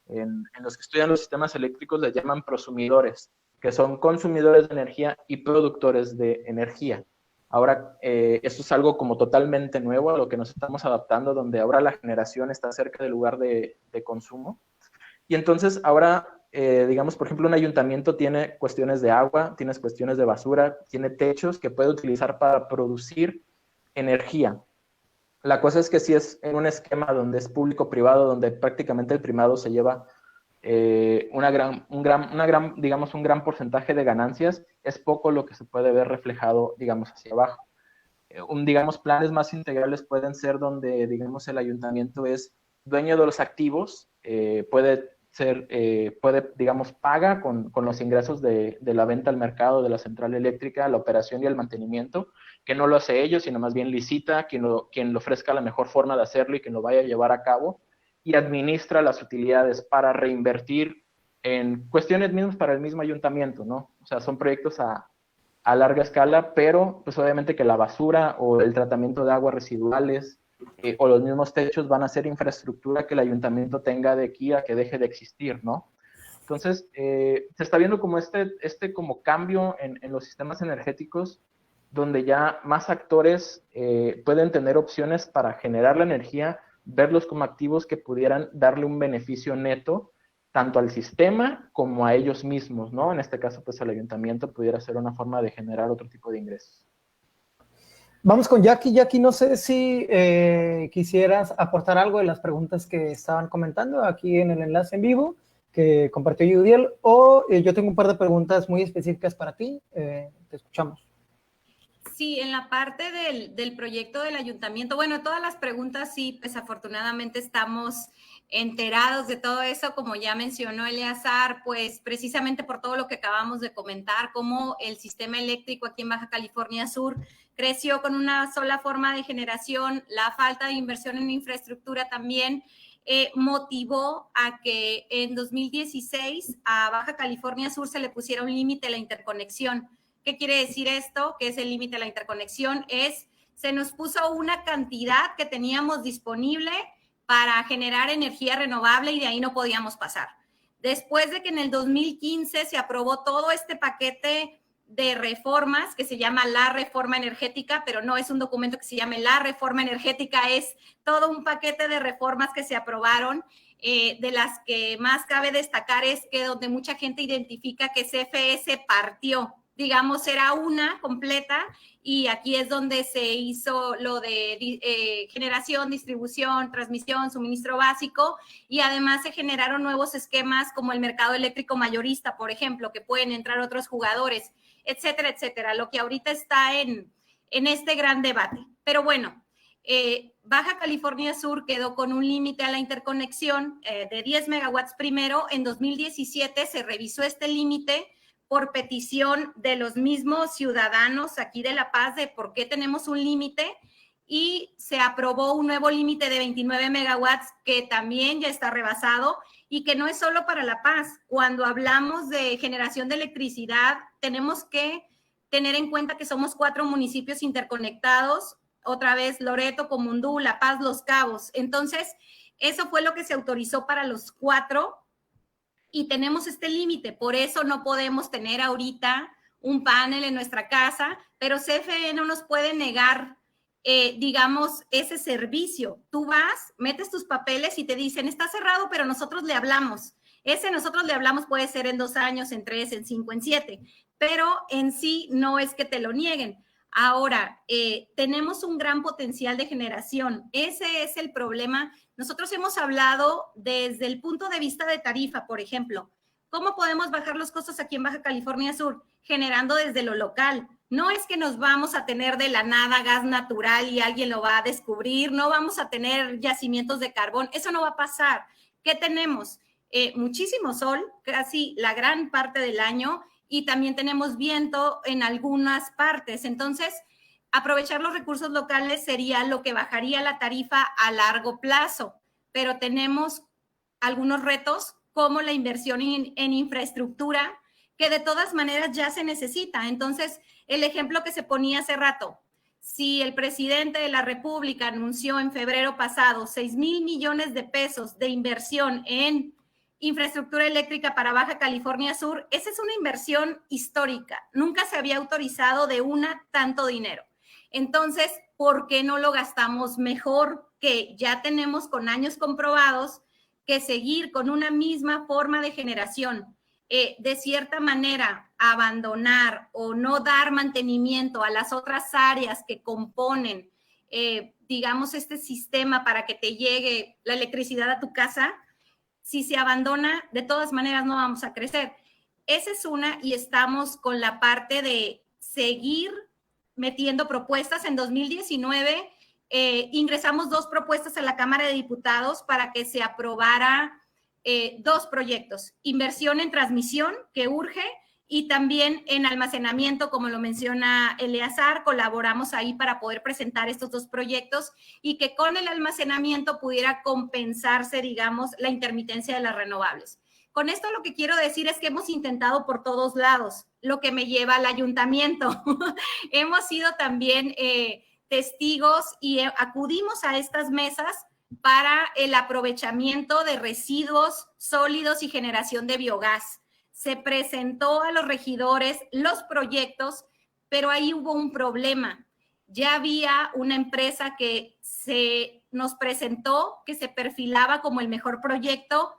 En los que estudian los sistemas eléctricos les llaman prosumidores, que son consumidores de energía y productores de energía. Ahora, esto es algo como totalmente nuevo a lo que nos estamos adaptando, donde ahora la generación está cerca del lugar de consumo. Y entonces ahora, digamos, por ejemplo, un ayuntamiento tiene cuestiones de agua, tiene cuestiones de basura, tiene techos que puede utilizar para producir energía. La cosa es que si es en un esquema donde es público-privado, donde prácticamente el privado se lleva digamos, un gran porcentaje de ganancias, es poco lo que se puede ver reflejado, digamos, hacia abajo. Digamos, planes más integrales pueden ser donde, digamos, el ayuntamiento es dueño de los activos, digamos, paga con los ingresos de la venta al mercado de la central eléctrica, la operación y el mantenimiento, que no lo hace ellos, sino más bien licita quien le ofrezca la mejor forma de hacerlo y quien lo vaya a llevar a cabo, y administra las utilidades para reinvertir en cuestiones mismas para el mismo ayuntamiento, ¿no? O sea, son proyectos a larga escala, pero pues obviamente que la basura o el tratamiento de aguas residuales o los mismos techos van a ser infraestructura que el ayuntamiento tenga de aquí a que deje de existir, ¿no? Entonces, se está viendo como como cambio en los sistemas energéticos, donde ya más actores pueden tener opciones para generar la energía, verlos como activos que pudieran darle un beneficio neto tanto al sistema como a ellos mismos, ¿no? En este caso, pues el ayuntamiento pudiera ser una forma de generar otro tipo de ingresos. Vamos con Jackie. Jackie, no sé si quisieras aportar algo de las preguntas que estaban comentando aquí en el enlace en vivo que compartió Yudiel, o yo tengo un par de preguntas muy específicas para ti. Te escuchamos. Sí, en la parte del proyecto del ayuntamiento, bueno, todas las preguntas sí, pues afortunadamente estamos enterados de todo eso, como ya mencionó Eleazar, pues precisamente por todo lo que acabamos de comentar, cómo el sistema eléctrico aquí en Baja California Sur creció con una sola forma de generación, la falta de inversión en infraestructura también motivó a que en 2016 a Baja California Sur se le pusiera un límite a la interconexión. ¿Qué quiere decir esto? ¿Qué es el límite a la interconexión? Se nos puso una cantidad que teníamos disponible para generar energía renovable y de ahí no podíamos pasar. Después de que en el 2015 se aprobó todo este paquete de reformas que se llama la reforma energética, pero no es un documento que se llame la reforma energética, es todo un paquete de reformas que se aprobaron. De las que más cabe destacar es que donde mucha gente identifica que CFS partió, digamos, era una completa, y aquí es donde se hizo lo de generación, distribución, transmisión, suministro básico, y además se generaron nuevos esquemas como el mercado eléctrico mayorista, por ejemplo, que pueden entrar otros jugadores, etcétera, etcétera, lo que ahorita está en este gran debate. Pero bueno, Baja California Sur quedó con un límite a la interconexión de 10 megawatts primero. En 2017 se revisó este límite por petición de los mismos ciudadanos aquí de La Paz de por qué tenemos un límite, y se aprobó un nuevo límite de 29 megawatts que también ya está rebasado y que no es solo para La Paz. Cuando hablamos de generación de electricidad, tenemos que tener en cuenta que somos 4 municipios interconectados, otra vez Loreto, Comundú, La Paz, Los Cabos. Entonces, eso fue lo que se autorizó para los 4 y tenemos este límite. Por eso no podemos tener ahorita un panel en nuestra casa, pero CFE no nos puede negar, digamos, ese servicio. Tú vas, metes tus papeles y te dicen, está cerrado, pero nosotros le hablamos. Ese nosotros le hablamos puede ser en 2 años, en 3, en 5, en 7, pero en sí no es que te lo nieguen. Ahora, tenemos un gran potencial de generación. Ese es el problema. Nosotros hemos hablado desde el punto de vista de tarifa, por ejemplo. ¿Cómo podemos bajar los costos aquí en Baja California Sur? Generando desde lo local. No es que nos vamos a tener de la nada gas natural y alguien lo va a descubrir. No vamos a tener yacimientos de carbón. Eso no va a pasar. ¿Qué tenemos? Muchísimo sol, casi la gran parte del año, y también tenemos viento en algunas partes. Entonces, aprovechar los recursos locales sería lo que bajaría la tarifa a largo plazo, pero tenemos algunos retos como la inversión en infraestructura, que de todas maneras ya se necesita. Entonces, el ejemplo que se ponía hace rato, si el presidente de la República anunció en febrero pasado 6,000 millones de pesos de inversión en infraestructura eléctrica para Baja California Sur, esa es una inversión histórica. Nunca se había autorizado de tanto dinero. Entonces, ¿por qué no lo gastamos mejor? Que ya tenemos con años comprobados que seguir con una misma forma de generación, de cierta manera abandonar o no dar mantenimiento a las otras áreas que componen, digamos, este sistema para que te llegue la electricidad a tu casa, si se abandona, de todas maneras no vamos a crecer. Esa es una, y estamos con la parte de seguir metiendo propuestas. En 2019 ingresamos 2 propuestas a la Cámara de Diputados para que se aprobara 2 proyectos, inversión en transmisión, que urge, y también en almacenamiento, como lo menciona Eleazar. Colaboramos ahí para poder presentar estos 2 proyectos y que con el almacenamiento pudiera compensarse, digamos, la intermitencia de las renovables. Con esto lo que quiero decir es que hemos intentado por todos lados, lo que me lleva al ayuntamiento. Hemos sido también testigos y acudimos a estas mesas para el aprovechamiento de residuos sólidos y generación de biogás. Se presentó a los regidores los proyectos, pero ahí hubo un problema. Ya había una empresa que se nos presentó, que se perfilaba como el mejor proyecto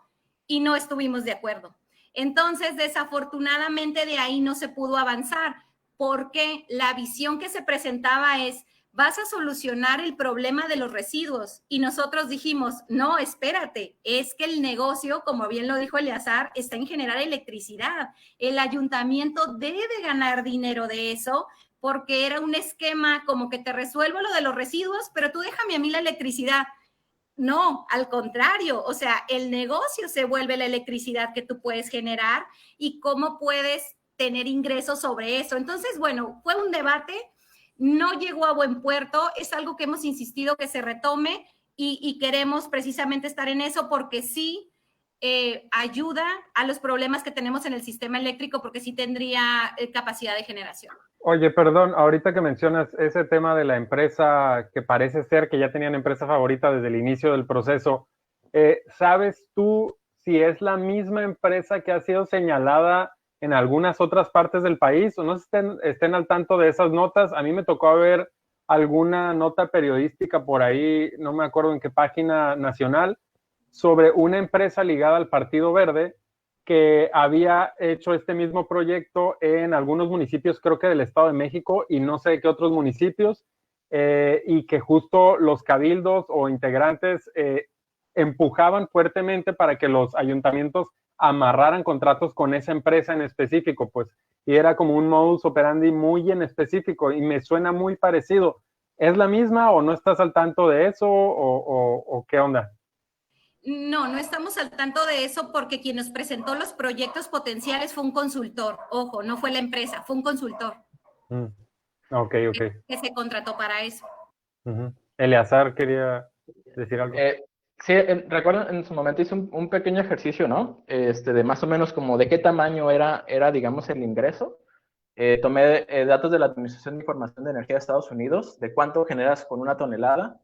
y no estuvimos de acuerdo. Entonces, desafortunadamente de ahí no se pudo avanzar, porque la visión que se presentaba es: vas a solucionar el problema de los residuos. Y nosotros dijimos, no, espérate, es que el negocio, como bien lo dijo Eleazar, está en generar electricidad. El ayuntamiento debe ganar dinero de eso, porque era un esquema como que te resuelvo lo de los residuos, pero tú déjame a mí la electricidad. No, al contrario, o sea, el negocio se vuelve la electricidad que tú puedes generar y cómo puedes tener ingresos sobre eso. Entonces, bueno, fue un debate. No llegó a buen puerto, es algo que hemos insistido que se retome y queremos precisamente estar en eso porque sí ayuda a los problemas que tenemos en el sistema eléctrico, porque sí tendría capacidad de generación. Oye, perdón, ahorita que mencionas ese tema de la empresa que parece ser que ya tenían empresa favorita desde el inicio del proceso, ¿sabes tú si es la misma empresa que ha sido señalada en algunas otras partes del país, o no estén al tanto de esas notas? A mí me tocó ver alguna nota periodística por ahí, no me acuerdo en qué página nacional, sobre una empresa ligada al Partido Verde que había hecho este mismo proyecto en algunos municipios, creo que del Estado de México y no sé qué otros municipios, y que justo los cabildos o integrantes empujaban fuertemente para que los ayuntamientos amarraran contratos con esa empresa en específico, pues, y era como un modus operandi muy en específico, y me suena muy parecido. ¿Es la misma o no estás al tanto de eso o qué onda? No, no estamos al tanto de eso porque quien nos presentó los proyectos potenciales fue un consultor. Ojo, no fue la empresa, fue un consultor. Ok. Que se contrató para eso. Eleazar quería decir algo. Sí, recuerdo en su momento hice un pequeño ejercicio, ¿no? De más o menos como de qué tamaño era digamos, el ingreso. Tomé datos de la Administración de Información de Energía de Estados Unidos, de cuánto generas con 1 tonelada.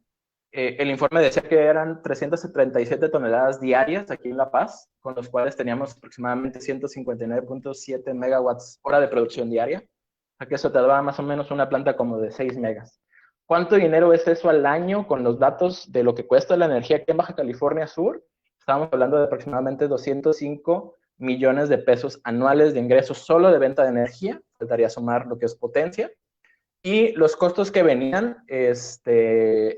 El informe decía que eran 337 toneladas diarias aquí en La Paz, con los cuales teníamos aproximadamente 159.7 megawatts hora de producción diaria. O sea que eso te daba más o menos una planta como de 6 megas. ¿Cuánto dinero es eso al año con los datos de lo que cuesta la energía aquí en Baja California Sur? Estamos hablando de aproximadamente 205 millones de pesos anuales de ingresos solo de venta de energía. Faltaría sumar lo que es potencia. Y los costos que venían,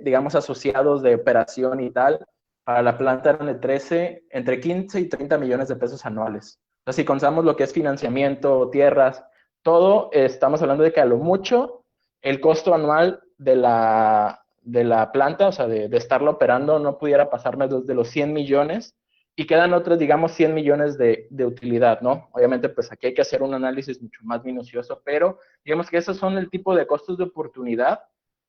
digamos, asociados de operación y tal, para la planta eran de entre 15 y 30 millones de pesos anuales. Entonces, si contamos lo que es financiamiento, tierras, todo, estamos hablando de que a lo mucho el costo anual de la planta, o sea, de estarla operando, no pudiera pasarme de los 100 millones, y quedan otros, digamos, 100 millones de utilidad, ¿no? Obviamente, pues aquí hay que hacer un análisis mucho más minucioso, pero digamos que esos son el tipo de costos de oportunidad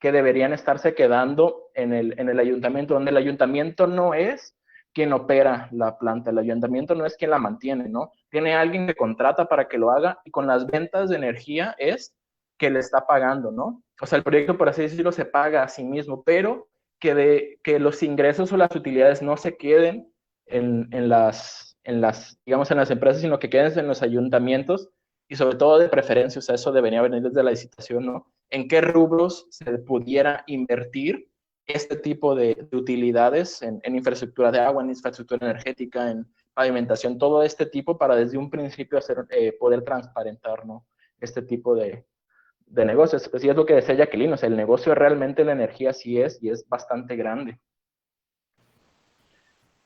que deberían estarse quedando en el ayuntamiento, donde el ayuntamiento no es quien opera la planta, el ayuntamiento no es quien la mantiene, ¿no? Tiene alguien que contrata para que lo haga, y con las ventas de energía es que le está pagando, ¿no? O sea, el proyecto, por así decirlo, se paga a sí mismo, pero que los ingresos o las utilidades no se queden en las empresas, sino que queden en los ayuntamientos, y sobre todo de preferencia, o sea, eso debería venir desde la licitación, ¿no? en qué rubros se pudiera invertir este tipo de utilidades en infraestructura de agua, en infraestructura energética, en pavimentación, todo este tipo para desde un principio poder transparentar, ¿no? Este tipo de negocios. Pues sí, es lo que decía Jacqueline, o sea, el negocio realmente la energía sí es, y es bastante grande.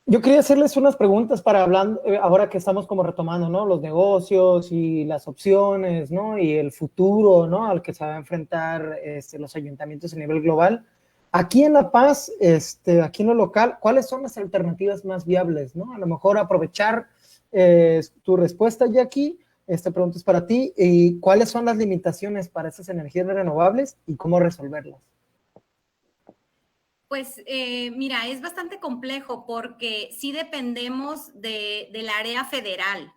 Yo quería hacerles unas preguntas para hablar, ahora que estamos como retomando, ¿no? Los negocios y las opciones, ¿no? Y el futuro, ¿no? Al que se va a enfrentar los ayuntamientos a nivel global. Aquí en La Paz, aquí en lo local, ¿cuáles son las alternativas más viables, ¿no? A lo mejor aprovechar tu respuesta, Jackie. Esta pregunta es para ti. ¿Y cuáles son las limitaciones para esas energías renovables y cómo resolverlas? Pues mira, es bastante complejo porque sí dependemos del área federal.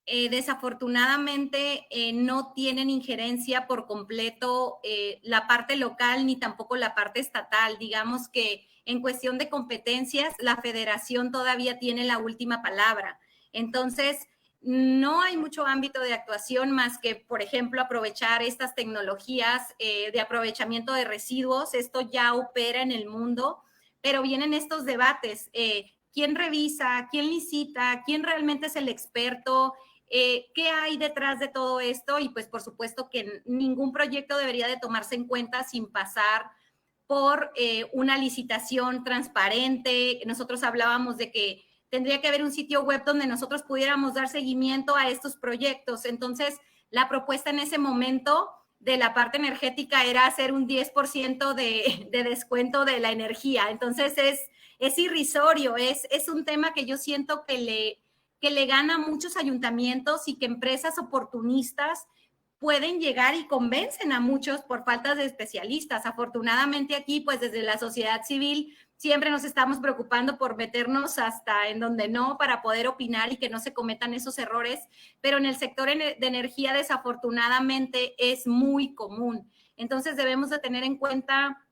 Desafortunadamente no tienen injerencia por completo la parte local ni tampoco la parte estatal. Digamos que en cuestión de competencias, la federación todavía tiene la última palabra. Entonces, no hay mucho ámbito de actuación más que, por ejemplo, aprovechar estas tecnologías de aprovechamiento de residuos. Esto ya opera en el mundo, pero vienen estos debates. ¿Quién revisa? ¿Quién licita? ¿Quién realmente es el experto? ¿Qué hay detrás de todo esto? Y pues por supuesto que ningún proyecto debería de tomarse en cuenta sin pasar por una licitación transparente. Nosotros hablábamos de que tendría que haber un sitio web donde nosotros pudiéramos dar seguimiento a estos proyectos. Entonces, la propuesta en ese momento de la parte energética era hacer un 10% de descuento de la energía. Entonces, es irrisorio, es un tema que yo siento que le gana a muchos ayuntamientos y que empresas oportunistas pueden llegar y convencen a muchos por falta de especialistas. Afortunadamente aquí, pues desde la sociedad civil, siempre nos estamos preocupando por meternos hasta en donde no para poder opinar y que no se cometan esos errores, pero en el sector de energía desafortunadamente es muy común. Entonces debemos de tener en cuenta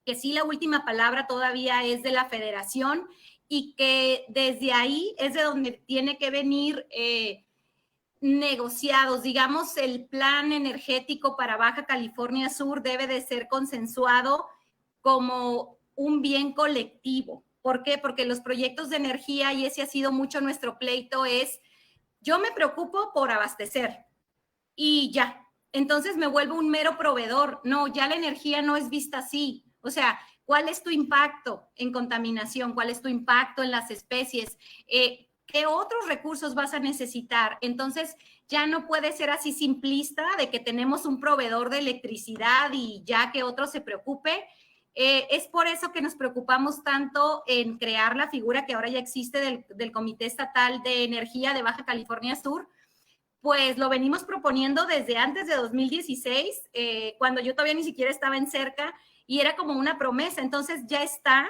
que sí, la última palabra todavía es de la federación y que desde ahí es de donde tiene que venir negociados. Digamos, el plan energético para Baja California Sur debe de ser consensuado como un bien colectivo. ¿Por qué? Porque los proyectos de energía, y ese ha sido mucho nuestro pleito, es yo me preocupo por abastecer y ya. Entonces me vuelvo un mero proveedor. No, ya la energía no es vista así. O sea, ¿cuál es tu impacto en contaminación? ¿Cuál es tu impacto en las especies? ¿Qué otros recursos vas a necesitar? Entonces, ya no puede ser así simplista de que tenemos un proveedor de electricidad y ya que otro se preocupe. Es por eso que nos preocupamos tanto en crear la figura que ahora ya existe del Comité Estatal de Energía de Baja California Sur. Pues lo venimos proponiendo desde antes de 2016, cuando yo todavía ni siquiera estaba en cerca y era como una promesa. Entonces ya está,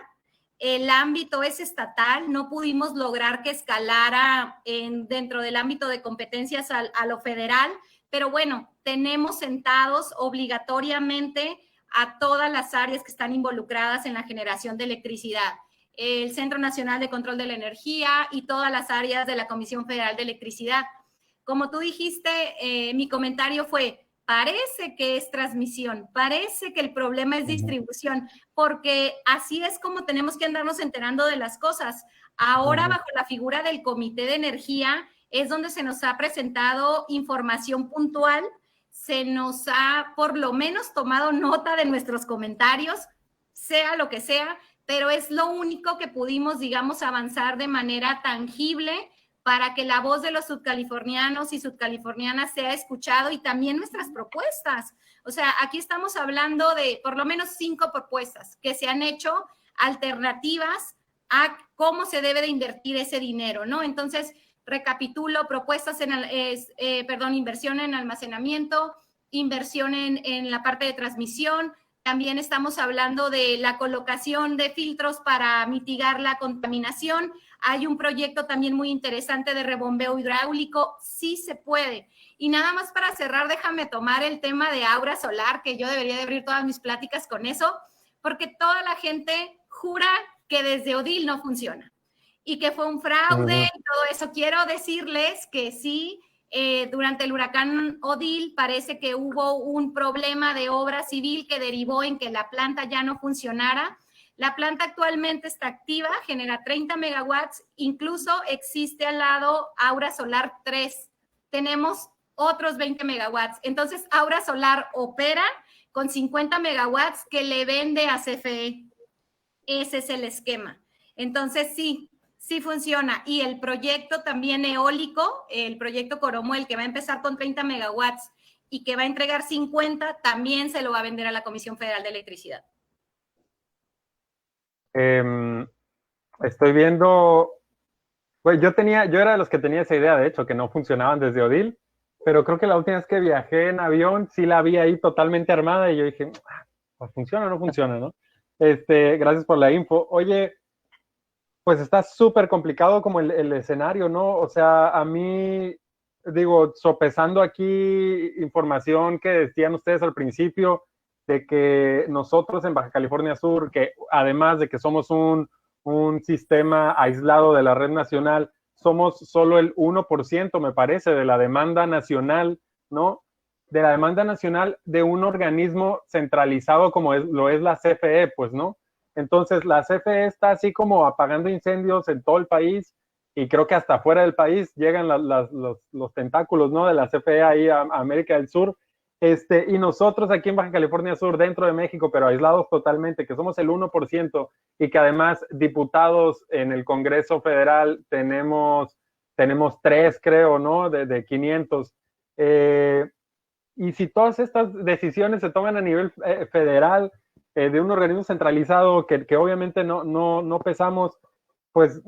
el ámbito es estatal, no pudimos lograr que escalara dentro del ámbito de competencias a lo federal, pero bueno, tenemos sentados obligatoriamente a todas las áreas que están involucradas en la generación de electricidad. El Centro Nacional de Control de la Energía y todas las áreas de la Comisión Federal de Electricidad. Como tú dijiste, mi comentario fue, parece que es transmisión, parece que el problema es distribución, porque así es como tenemos que andarnos enterando de las cosas. Ahora, bajo la figura del Comité de Energía, es donde se nos ha presentado información puntual, se nos ha por lo menos tomado nota de nuestros comentarios, sea lo que sea, pero es lo único que pudimos, digamos, avanzar de manera tangible para que la voz de los subcalifornianos y subcalifornianas sea escuchado y también nuestras propuestas. O sea, aquí estamos hablando de por lo menos 5 propuestas que se han hecho alternativas a cómo se debe de invertir ese dinero, ¿no? Entonces, recapitulo, propuestas inversión en almacenamiento, inversión en la parte de transmisión. También estamos hablando de la colocación de filtros para mitigar la contaminación. Hay un proyecto también muy interesante de rebombeo hidráulico. Sí se puede. Y nada más para cerrar, déjame tomar el tema de aura solar, que yo debería de abrir todas mis pláticas con eso, porque toda la gente jura que desde Odil no funciona y que fue un fraude y todo eso. Quiero decirles que sí, durante el huracán Odil parece que hubo un problema de obra civil que derivó en que la planta ya no funcionara. La planta actualmente está activa, genera 30 megawatts, incluso existe al lado Aura Solar 3. Tenemos otros 20 megawatts. Entonces, Aura Solar opera con 50 megawatts que le vende a CFE. Ese es el esquema. Entonces, sí funciona. Y el proyecto también eólico, el proyecto Coromuel, que va a empezar con 30 megawatts y que va a entregar 50, también se lo va a vender a la Comisión Federal de Electricidad. Estoy viendo, pues yo era de los que tenía esa idea, de hecho, que no funcionaban desde Odil, pero creo que la última vez que viajé en avión sí la vi ahí totalmente armada y yo dije, pues funciona o no funciona, ¿no? Gracias por la info. Oye, pues está súper complicado como el escenario, ¿no? O sea, a mí, digo, sopesando aquí información que decían ustedes al principio, de que nosotros en Baja California Sur, que además de que somos un sistema aislado de la red nacional, somos solo el 1%, me parece, de la demanda nacional, ¿no? De la demanda nacional de un organismo centralizado como lo es la CFE, pues, ¿no? Entonces, la CFE está así como apagando incendios en todo el país y creo que hasta fuera del país llegan los tentáculos, ¿no? De la CFE ahí a América del Sur. Y nosotros aquí en Baja California Sur, dentro de México, pero aislados totalmente, que somos el 1% y que además diputados en el Congreso Federal tenemos 3, creo, ¿no? De 500. Y si todas estas decisiones se toman a nivel federal, de un organismo centralizado que obviamente no pesamos, pues,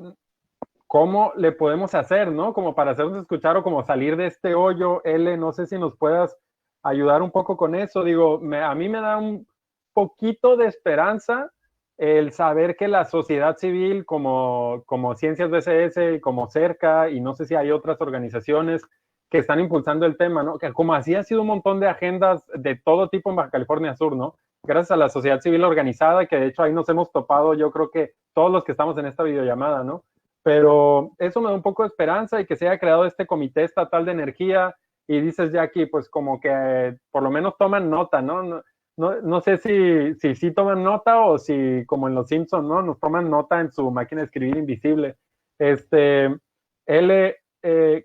¿cómo le podemos hacer, no? Como para hacernos escuchar o como salir de este hoyo. L, no sé si nos puedas ayudar un poco con eso. Digo, a mí me da un poquito de esperanza el saber que la sociedad civil como Ciencias BCS, como Cerca, y no sé si hay otras organizaciones que están impulsando el tema, ¿no? Que como así ha sido un montón de agendas de todo tipo en Baja California Sur, ¿no? Gracias a la sociedad civil organizada, que de hecho ahí nos hemos topado, yo creo que todos los que estamos en esta videollamada, ¿no? Pero eso me da un poco de esperanza y que se haya creado este comité estatal de energía y dices, Jackie, pues como que por lo menos toman nota, ¿no? No sé si toman nota o si como en Los Simpsons, ¿no? Nos toman nota en su máquina de escribir invisible.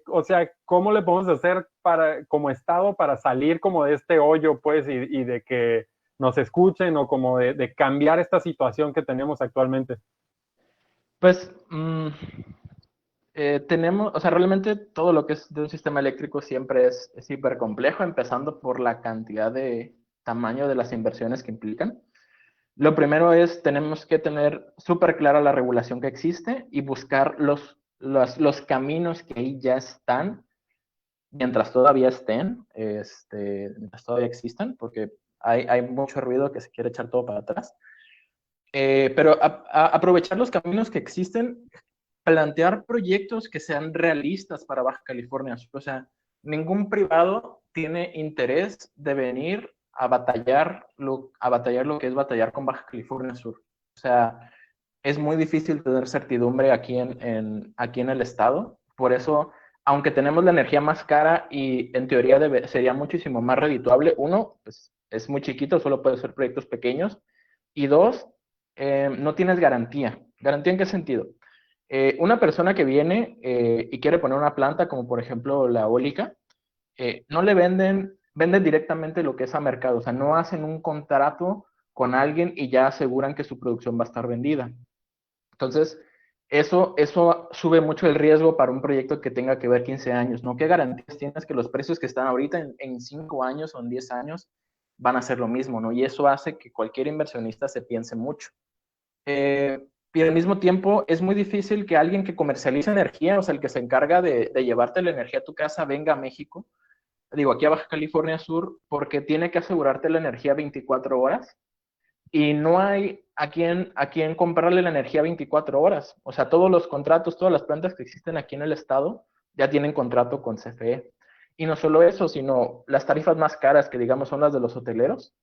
O sea, ¿cómo le podemos hacer como Estado para salir como de este hoyo, pues, y de que nos escuchen o como de cambiar esta situación que tenemos actualmente? Pues tenemos, o sea, realmente todo lo que es de un sistema eléctrico siempre es hiper complejo, empezando por la cantidad de tamaño de las inversiones que implican. Lo primero es, tenemos que tener súper clara la regulación que existe y buscar los caminos que ahí ya están, mientras todavía estén, mientras todavía existan, porque hay mucho ruido que se quiere echar todo para atrás. Pero aprovechar los caminos que existen, plantear proyectos que sean realistas para Baja California Sur. O sea, ningún privado tiene interés de venir a batallar lo que es batallar con Baja California Sur. O sea, es muy difícil tener certidumbre aquí en el estado. Por eso, aunque tenemos la energía más cara y en teoría sería muchísimo más redituable, uno, pues es muy chiquito, solo puede ser proyectos pequeños. Y dos, no tienes garantía. ¿Garantía en qué sentido? Una persona que viene y quiere poner una planta, como por ejemplo la eólica, no le venden directamente lo que es a mercado. O sea, no hacen un contrato con alguien y ya aseguran que su producción va a estar vendida. Entonces, eso sube mucho el riesgo para un proyecto que tenga que ver 15 años, ¿no? ¿Qué garantías tienes que los precios que están ahorita en 5 años o en 10 años van a ser lo mismo, ¿no? Y eso hace que cualquier inversionista se piense mucho. Y al mismo tiempo es muy difícil que alguien que comercializa energía, o sea, el que se encarga de llevarte la energía a tu casa, venga a México, digo, aquí a Baja California Sur, porque tiene que asegurarte la energía 24 horas y no hay a quien comprarle la energía 24 horas. O sea, todos los contratos, todas las plantas que existen aquí en el estado ya tienen contrato con CFE. Y no solo eso, sino las tarifas más caras, que digamos son las de los hoteleros,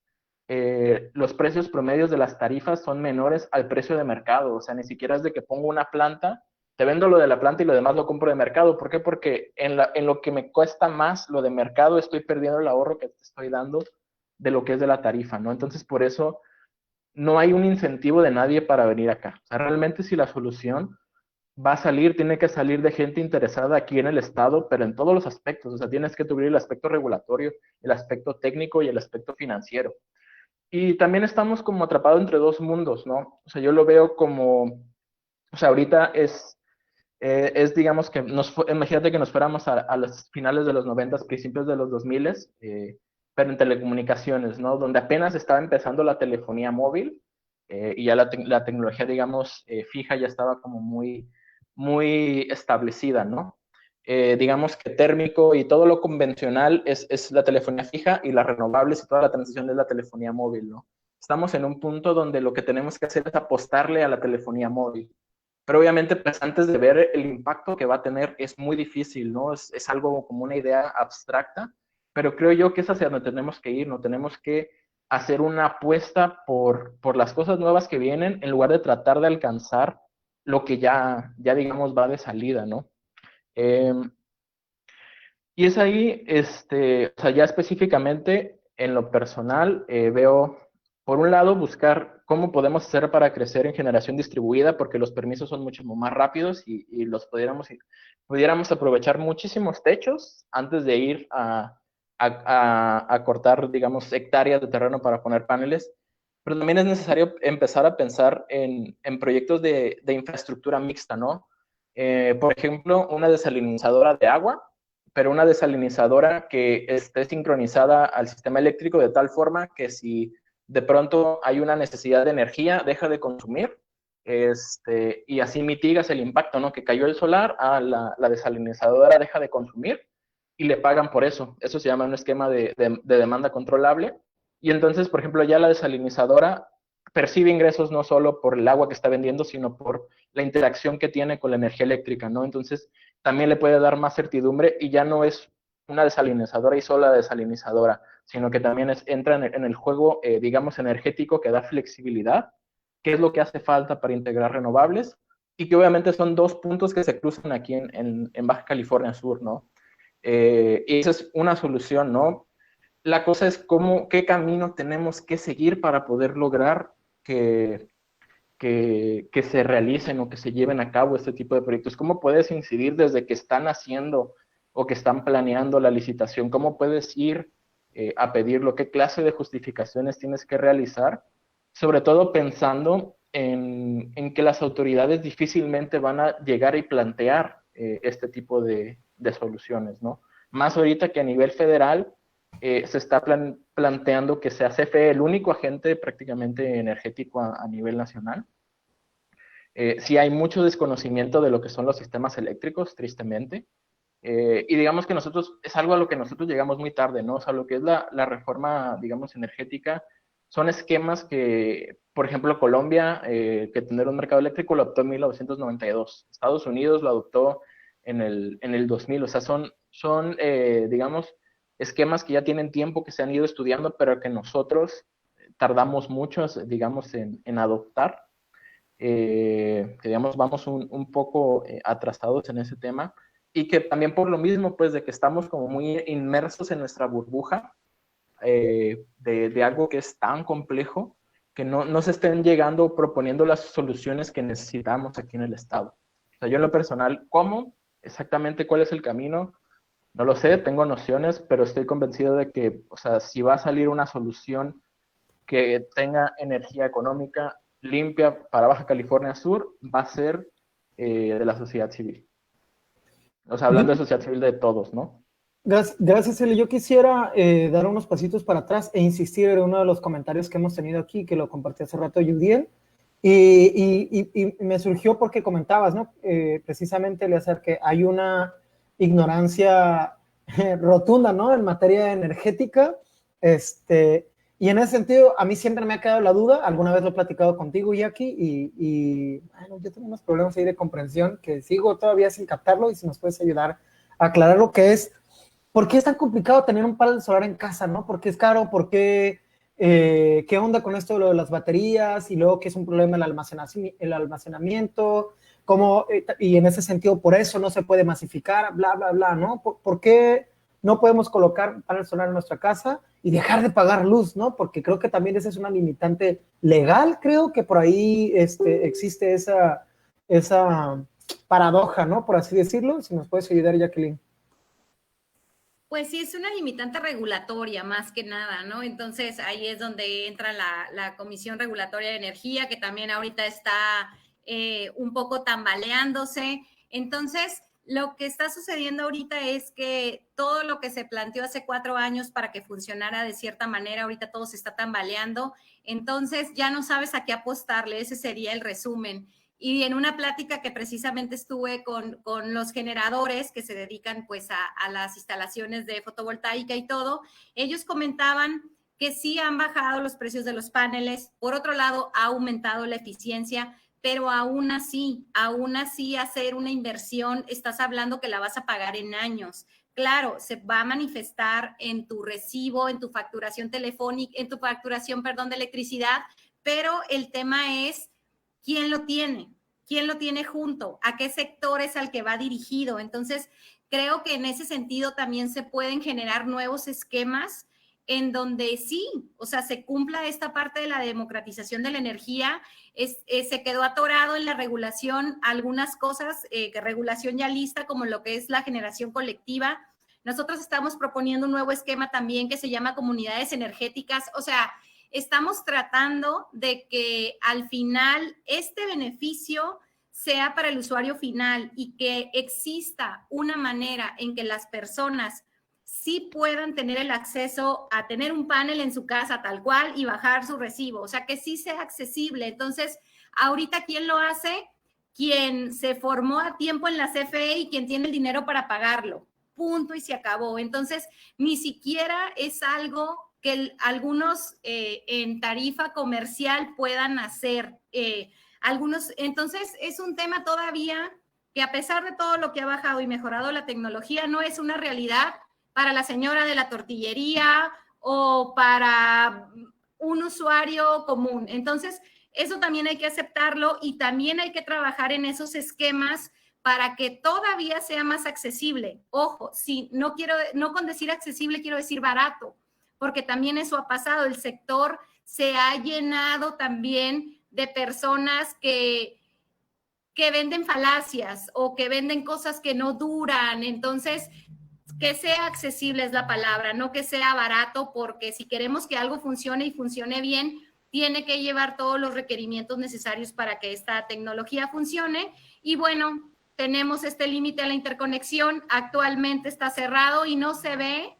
los precios promedios de las tarifas son menores al precio de mercado. O sea, ni siquiera es de que pongo una planta te vendo lo de la planta y lo demás lo compro de mercado. ¿Por qué? Porque en lo que me cuesta más lo de mercado, estoy perdiendo el ahorro que te estoy dando de lo que es de la tarifa, ¿no? Entonces, por eso no hay un incentivo de nadie para venir acá. O sea, realmente si la solución va a salir, tiene que salir de gente interesada aquí en el Estado, pero en todos los aspectos. O sea, tienes que cubrir el aspecto regulatorio, el aspecto técnico y el aspecto financiero. Y también estamos como atrapados entre dos mundos, ¿no? O sea, yo lo veo como, o sea, ahorita es digamos que imagínate que nos fuéramos a los finales de los 90, principios de los 2000, pero en telecomunicaciones, ¿no? Donde apenas estaba empezando la telefonía móvil y ya la tecnología, digamos, fija ya estaba como muy establecida, ¿no? Digamos que térmico y todo lo convencional es la telefonía fija y las renovables y toda la transición es la telefonía móvil, ¿no? Estamos en un punto donde lo que tenemos que hacer es apostarle a la telefonía móvil. Pero obviamente, pues antes de ver el impacto que va a tener, es muy difícil, ¿no? Es algo como una idea abstracta, pero creo yo que es hacia donde tenemos que ir, ¿no? Tenemos que hacer una apuesta por las cosas nuevas que vienen en lugar de tratar de alcanzar lo que ya digamos, va de salida, ¿no? Eh, y es ahí, o sea, ya específicamente en lo personal, veo, por un lado, buscar cómo podemos hacer para crecer en generación distribuida, porque los permisos son mucho más rápidos y los pudiéramos aprovechar muchísimos techos antes de ir a cortar, digamos, hectáreas de terreno para poner paneles. Pero también es necesario empezar a pensar en proyectos de infraestructura mixta, ¿no? Por ejemplo, una desalinizadora de agua, pero una desalinizadora que esté sincronizada al sistema eléctrico de tal forma que si de pronto hay una necesidad de energía, deja de consumir, y así mitigas el impacto, ¿no? Que cayó el solar, la desalinizadora deja de consumir y le pagan por eso. Eso se llama un esquema de demanda controlable. Y entonces, por ejemplo, ya la desalinizadora percibe ingresos no solo por el agua que está vendiendo, sino por la interacción que tiene con la energía eléctrica, ¿no? Entonces, también le puede dar más certidumbre y ya no es una desalinizadora y sola desalinizadora, sino que también entra en el juego, digamos, energético que da flexibilidad, que es lo que hace falta para integrar renovables y que obviamente son dos puntos que se cruzan aquí en Baja California Sur, ¿no? Y esa es una solución, ¿no? La cosa es qué camino tenemos que seguir para poder lograr que se realicen o que se lleven a cabo este tipo de proyectos. ¿Cómo puedes incidir desde que están haciendo o que están planeando la licitación? ¿Cómo puedes ir a pedirlo? ¿Qué clase de justificaciones tienes que realizar? Sobre todo pensando en que las autoridades difícilmente van a llegar y plantear este tipo de soluciones, ¿no? Más ahorita que a nivel federal se está planteando que sea CFE el único agente prácticamente energético a nivel nacional. Sí hay mucho desconocimiento de lo que son los sistemas eléctricos, tristemente. Y digamos que es algo a lo que nosotros llegamos muy tarde, ¿no? O sea, lo que es la reforma, digamos, energética, son esquemas que, por ejemplo, Colombia, que tener un mercado eléctrico lo adoptó en 1992. Estados Unidos lo adoptó en el 2000. O sea, son digamos, esquemas que ya tienen tiempo, que se han ido estudiando, pero que nosotros tardamos mucho, digamos, en adoptar. Que digamos, vamos un poco atrasados en ese tema y que también por lo mismo, pues, de que estamos como muy inmersos en nuestra burbuja de algo que es tan complejo que no se estén llegando proponiendo las soluciones que necesitamos aquí en el Estado. O sea, yo en lo personal, ¿cómo? Exactamente cuál es el camino, no lo sé, tengo nociones, pero estoy convencido de que, o sea, si va a salir una solución que tenga energía económica limpia para Baja California Sur, va a ser de la sociedad civil. O sea, hablando de sociedad civil de todos, ¿no? Gracias, Eli. Yo quisiera dar unos pasitos para atrás e insistir en uno de los comentarios que hemos tenido aquí, que lo compartí hace rato Yudiel, y me surgió porque comentabas, ¿no? Precisamente el hacer que hay una ignorancia rotunda, ¿no? En materia energética, y en ese sentido, a mí siempre me ha quedado la duda, alguna vez lo he platicado contigo, Jackie, y bueno, yo tengo unos problemas ahí de comprensión que sigo todavía sin captarlo, y si nos puedes ayudar a aclarar lo que es, ¿por qué es tan complicado tener un panel solar en casa, no? ¿Por qué es caro? ¿Por qué ¿Qué onda con esto de lo de las baterías? Y luego que es un problema el almacenamiento, cómo, y en ese sentido por eso no se puede masificar, bla, bla, bla, ¿no? ¿Por qué no podemos colocar panel solar en nuestra casa y dejar de pagar luz, ¿no? Porque creo que también esa es una limitante legal, creo que por ahí existe esa paradoja, ¿no? Por así decirlo. Si nos puedes ayudar, Jacqueline. Pues sí, es una limitante regulatoria más que nada, ¿no? Entonces ahí es donde entra la Comisión Regulatoria de Energía, que también ahorita está un poco tambaleándose. Entonces, lo que está sucediendo ahorita es que todo lo que se planteó hace 4 años para que funcionara de cierta manera, ahorita todo se está tambaleando. Entonces, ya no sabes a qué apostarle, ese sería el resumen. Y en una plática que precisamente estuve con los generadores que se dedican pues a las instalaciones de fotovoltaica y todo, ellos comentaban que sí han bajado los precios de los paneles, por otro lado ha aumentado la eficiencia, pero aún así hacer una inversión, estás hablando que la vas a pagar en años. Claro, se va a manifestar en tu recibo, en tu facturación telefónica, en tu facturación, perdón, de electricidad, pero el tema es ¿quién lo tiene? ¿Quién lo tiene junto? ¿A qué sector es al que va dirigido? Entonces, creo que en ese sentido también se pueden generar nuevos esquemas en donde sí, o sea, se cumpla esta parte de la democratización de la energía. Se quedó atorado en la regulación algunas cosas, regulación ya lista, como lo que es la generación colectiva. Nosotros estamos proponiendo un nuevo esquema también que se llama comunidades energéticas, o sea, estamos tratando de que al final este beneficio sea para el usuario final y que exista una manera en que las personas sí puedan tener el acceso a tener un panel en su casa tal cual y bajar su recibo, o sea, que sí sea accesible. Entonces, ahorita, ¿quién lo hace? Quien se formó a tiempo en la CFE y quien tiene el dinero para pagarlo. Punto y se acabó. Entonces, ni siquiera es algo que algunos en tarifa comercial puedan hacer. Entonces, es un tema todavía que a pesar de todo lo que ha bajado y mejorado la tecnología, no es una realidad para la señora de la tortillería o para un usuario común. Entonces, eso también hay que aceptarlo y también hay que trabajar en esos esquemas para que todavía sea más accesible. Ojo, si no con decir accesible, quiero decir barato, porque también eso ha pasado. El sector se ha llenado también de personas que venden falacias o que venden cosas que no duran. Entonces, que sea accesible es la palabra, no que sea barato, porque si queremos que algo funcione y funcione bien, tiene que llevar todos los requerimientos necesarios para que esta tecnología funcione. Y bueno, tenemos este límite a la interconexión, actualmente está cerrado y no se ve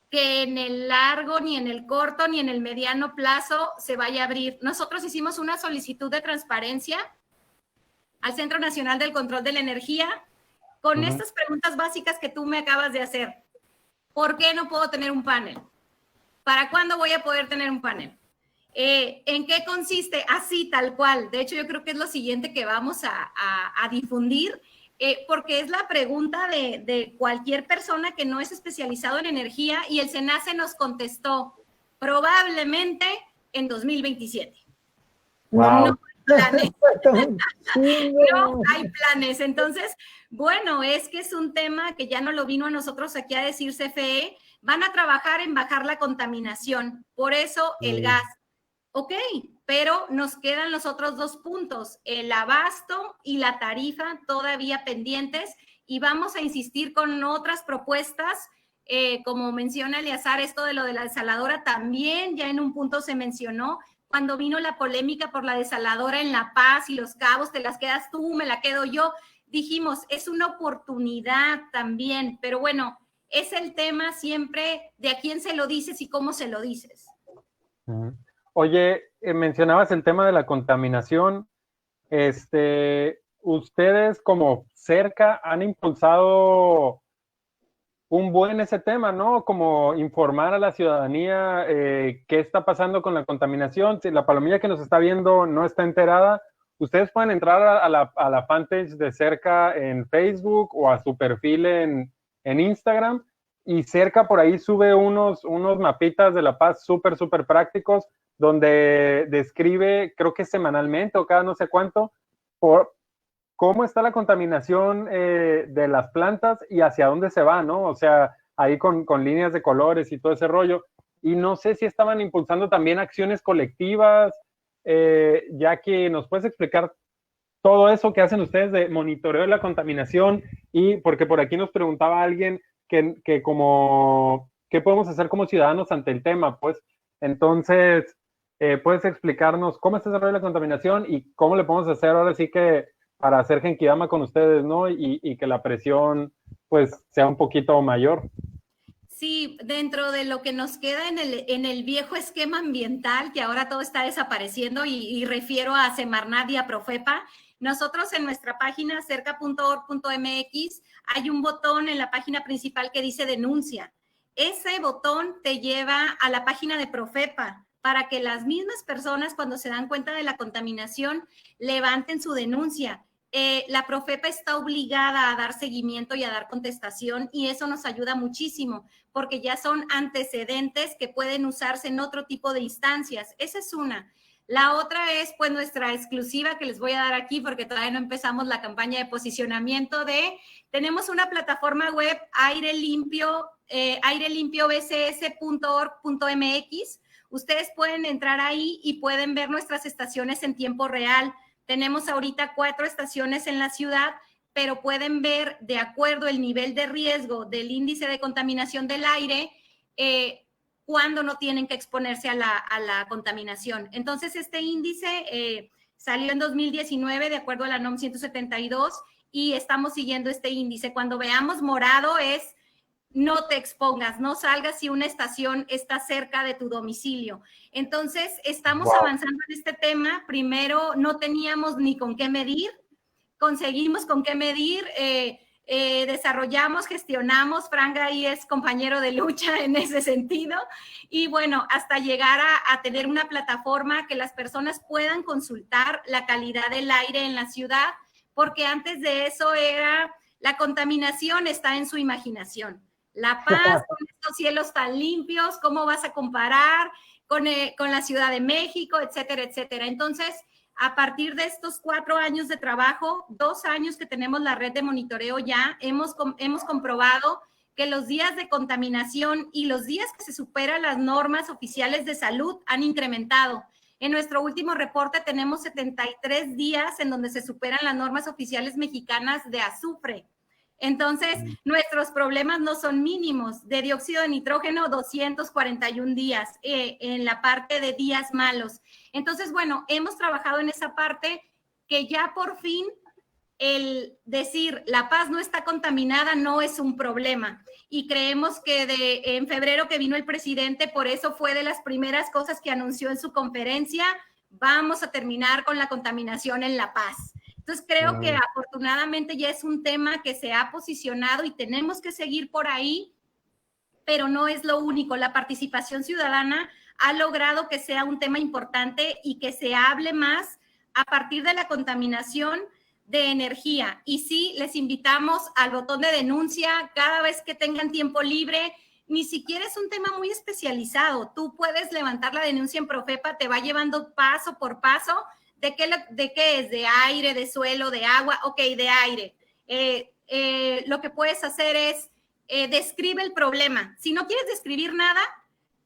que en el largo, ni en el corto, ni en el mediano plazo se vaya a abrir. Nosotros hicimos una solicitud de transparencia al Centro Nacional del Control de la Energía con estas preguntas básicas que tú me acabas de hacer. ¿Por qué no puedo tener un panel? ¿Para cuándo voy a poder tener un panel? ¿En qué consiste? Así, tal cual. De hecho, yo creo que es lo siguiente que vamos a difundir, porque es la pregunta de cualquier persona que no es especializado en energía, y el SENACE nos contestó probablemente en 2027. Wow. No hay planes. No hay planes. Entonces, bueno, es que es un tema que ya no lo vino a nosotros aquí a decir CFE. Van a trabajar en bajar la contaminación, por eso el gas. Ok, pero nos quedan los otros 2 puntos, el abasto y la tarifa todavía pendientes, y vamos a insistir con otras propuestas, como menciona Eleazar, esto de lo de la desaladora también ya en un punto se mencionó. Cuando vino la polémica por la desaladora en La Paz y Los Cabos, te las quedas tú, me la quedo yo, dijimos, es una oportunidad también, pero bueno, es el tema siempre de a quién se lo dices y cómo se lo dices. Oye, mencionabas el tema de la contaminación. Ustedes como cerca han impulsado un buen ese tema, ¿no? Como informar a la ciudadanía qué está pasando con la contaminación. Si la palomilla que nos está viendo no está enterada, ustedes pueden entrar a la fanpage de cerca en Facebook o a su perfil en Instagram y cerca por ahí sube unos mapitas de La Paz súper, súper prácticos, donde describe, creo que semanalmente o cada no sé cuánto, por cómo está la contaminación de las plantas y hacia dónde se va, ¿no? O sea, ahí con líneas de colores y todo ese rollo. Y no sé si estaban impulsando también acciones colectivas, ya que nos puedes explicar todo eso que hacen ustedes de monitoreo de la contaminación, y porque por aquí nos preguntaba alguien que como, ¿qué podemos hacer como ciudadanos ante el tema? Pues, entonces, ¿puedes explicarnos cómo está ese rollo de la contaminación y cómo le podemos hacer ahora sí que para hacer genkidama con ustedes, ¿no? Y que la presión, pues, sea un poquito mayor. Sí, dentro de lo que nos queda en el viejo esquema ambiental, que ahora todo está desapareciendo, y refiero a Semarnat y a Profepa, nosotros en nuestra página cerca.org.mx hay un botón en la página principal que dice denuncia. Ese botón te lleva a la página de Profepa para que las mismas personas, cuando se dan cuenta de la contaminación, levanten su denuncia. La Profepa está obligada a dar seguimiento y a dar contestación, y eso nos ayuda muchísimo porque ya son antecedentes que pueden usarse en otro tipo de instancias. Esa es una. La otra es pues nuestra exclusiva que les voy a dar aquí porque todavía no empezamos la campaña de posicionamiento tenemos una plataforma web airelimpio.bcs.org.mx. Ustedes pueden entrar ahí y pueden ver nuestras estaciones en tiempo real. Tenemos ahorita 4 estaciones en la ciudad, pero pueden ver de acuerdo el nivel de riesgo del índice de contaminación del aire, cuándo no tienen que exponerse a la contaminación. Entonces, este índice salió en 2019 de acuerdo a la NOM 172 y estamos siguiendo este índice. Cuando veamos morado es no te expongas, no salgas si una estación está cerca de tu domicilio. Entonces, estamos avanzando en este tema. Primero, no teníamos ni con qué medir, conseguimos con qué medir, desarrollamos, gestionamos. Franga ahí es compañero de lucha en ese sentido. Y bueno, hasta llegar a tener una plataforma que las personas puedan consultar la calidad del aire en la ciudad, porque antes de eso era la contaminación está en su imaginación. La Paz, con estos cielos tan limpios, ¿cómo vas a comparar con la Ciudad de México, etcétera, etcétera? Entonces, a partir de estos 4 años de trabajo, 2 años que tenemos la red de monitoreo ya, hemos comprobado que los días de contaminación y los días que se superan las normas oficiales de salud han incrementado. En nuestro último reporte tenemos 73 días en donde se superan las normas oficiales mexicanas de azufre. Entonces, nuestros problemas no son mínimos. De dióxido de nitrógeno, 241 días en la parte de días malos. Entonces, bueno, hemos trabajado en esa parte que ya por fin el decir La Paz no está contaminada no es un problema. Y creemos que en febrero que vino el presidente, por eso fue de las primeras cosas que anunció en su conferencia, vamos a terminar con la contaminación en La Paz. Entonces, creo que afortunadamente ya es un tema que se ha posicionado y tenemos que seguir por ahí, pero no es lo único. La participación ciudadana ha logrado que sea un tema importante y que se hable más a partir de la contaminación de energía. Y sí, les invitamos al botón de denuncia cada vez que tengan tiempo libre. Ni siquiera es un tema muy especializado. Tú puedes levantar la denuncia en Profepa, te va llevando paso por paso. ¿De qué es? ¿De aire, de suelo, de agua? Ok, de aire. Lo que puedes hacer es describe el problema. Si no quieres describir nada,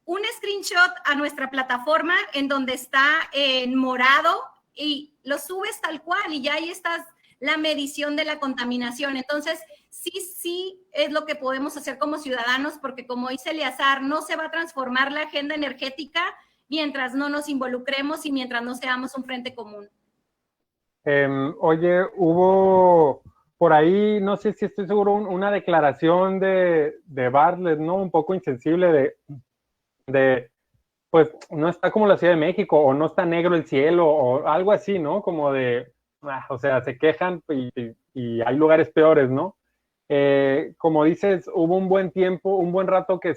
un screenshot a nuestra plataforma en donde está en morado y lo subes tal cual y ya ahí está la medición de la contaminación. Entonces, sí es lo que podemos hacer como ciudadanos, porque como dice Eleazar, no se va a transformar la agenda energética mientras no nos involucremos y mientras no seamos un frente común. Oye, hubo por ahí, no sé si estoy seguro, una declaración de Bartlett, ¿no? Un poco insensible pues, no está como la Ciudad de México, o no está negro el cielo, o algo así, ¿no? Como o sea, se quejan y hay lugares peores, ¿no? Como dices, hubo un buen tiempo, un buen rato que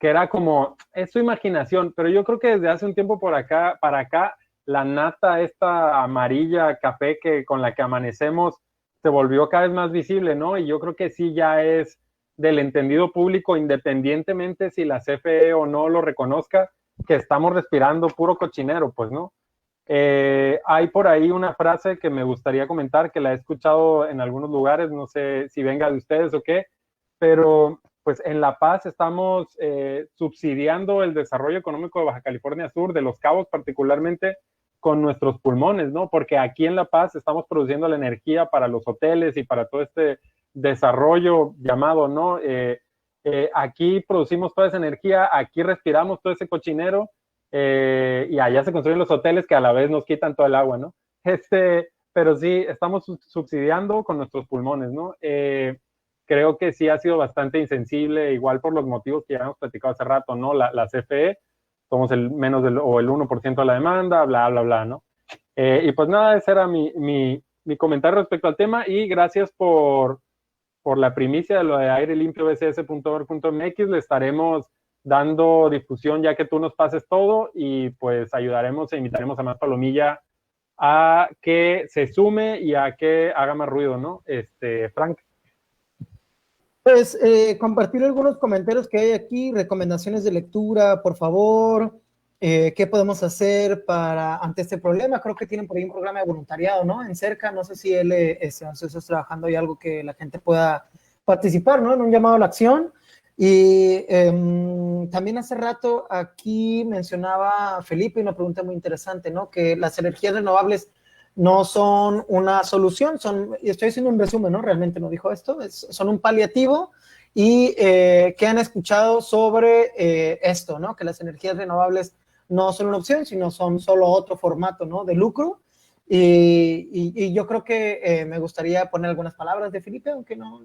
era como, es su imaginación, pero yo creo que desde hace un tiempo para acá, la nata esta amarilla, café con la que amanecemos, se volvió cada vez más visible, ¿no? Y yo creo que sí ya es del entendido público, independientemente si la CFE o no lo reconozca, que estamos respirando puro cochinero, pues, ¿no? Hay por ahí una frase que me gustaría comentar, que la he escuchado en algunos lugares, no sé si venga de ustedes o qué, pero pues en La Paz estamos subsidiando el desarrollo económico de Baja California Sur, de Los Cabos particularmente, con nuestros pulmones, ¿no? Porque aquí en La Paz estamos produciendo la energía para los hoteles y para todo este desarrollo llamado, ¿no? Aquí producimos toda esa energía, aquí respiramos todo ese cochinero, y allá se construyen los hoteles que a la vez nos quitan todo el agua, ¿no? Pero sí, estamos subsidiando con nuestros pulmones, ¿no? Creo que sí ha sido bastante insensible, igual por los motivos que ya hemos platicado hace rato, ¿no? La CFE, somos el menos del, o el 1% de la demanda, bla, bla, bla, ¿no? Y pues nada, ese era mi comentario respecto al tema, y gracias por la primicia de lo de airelimpio.bcs.org.mx. Le estaremos dando difusión ya que tú nos pases todo, y pues ayudaremos e invitaremos a más Palomilla a que se sume y a que haga más ruido, ¿no? Frank. Pues compartir algunos comentarios que hay aquí, recomendaciones de lectura, por favor, qué podemos hacer ante este problema. Creo que tienen por ahí un programa de voluntariado, ¿no? En cerca, no sé si él está trabajando y algo que la gente pueda participar, ¿no? En un llamado a la acción. Y también hace rato aquí mencionaba Felipe una pregunta muy interesante, ¿no? Que las energías renovables no son una solución, y estoy haciendo un resumen, ¿no? Realmente no dijo esto, son un paliativo. Y ¿qué han escuchado sobre esto, ¿no? Que las energías renovables no son una opción, sino son solo otro formato, ¿no? De lucro. Y yo creo que me gustaría poner algunas palabras de Felipe, aunque no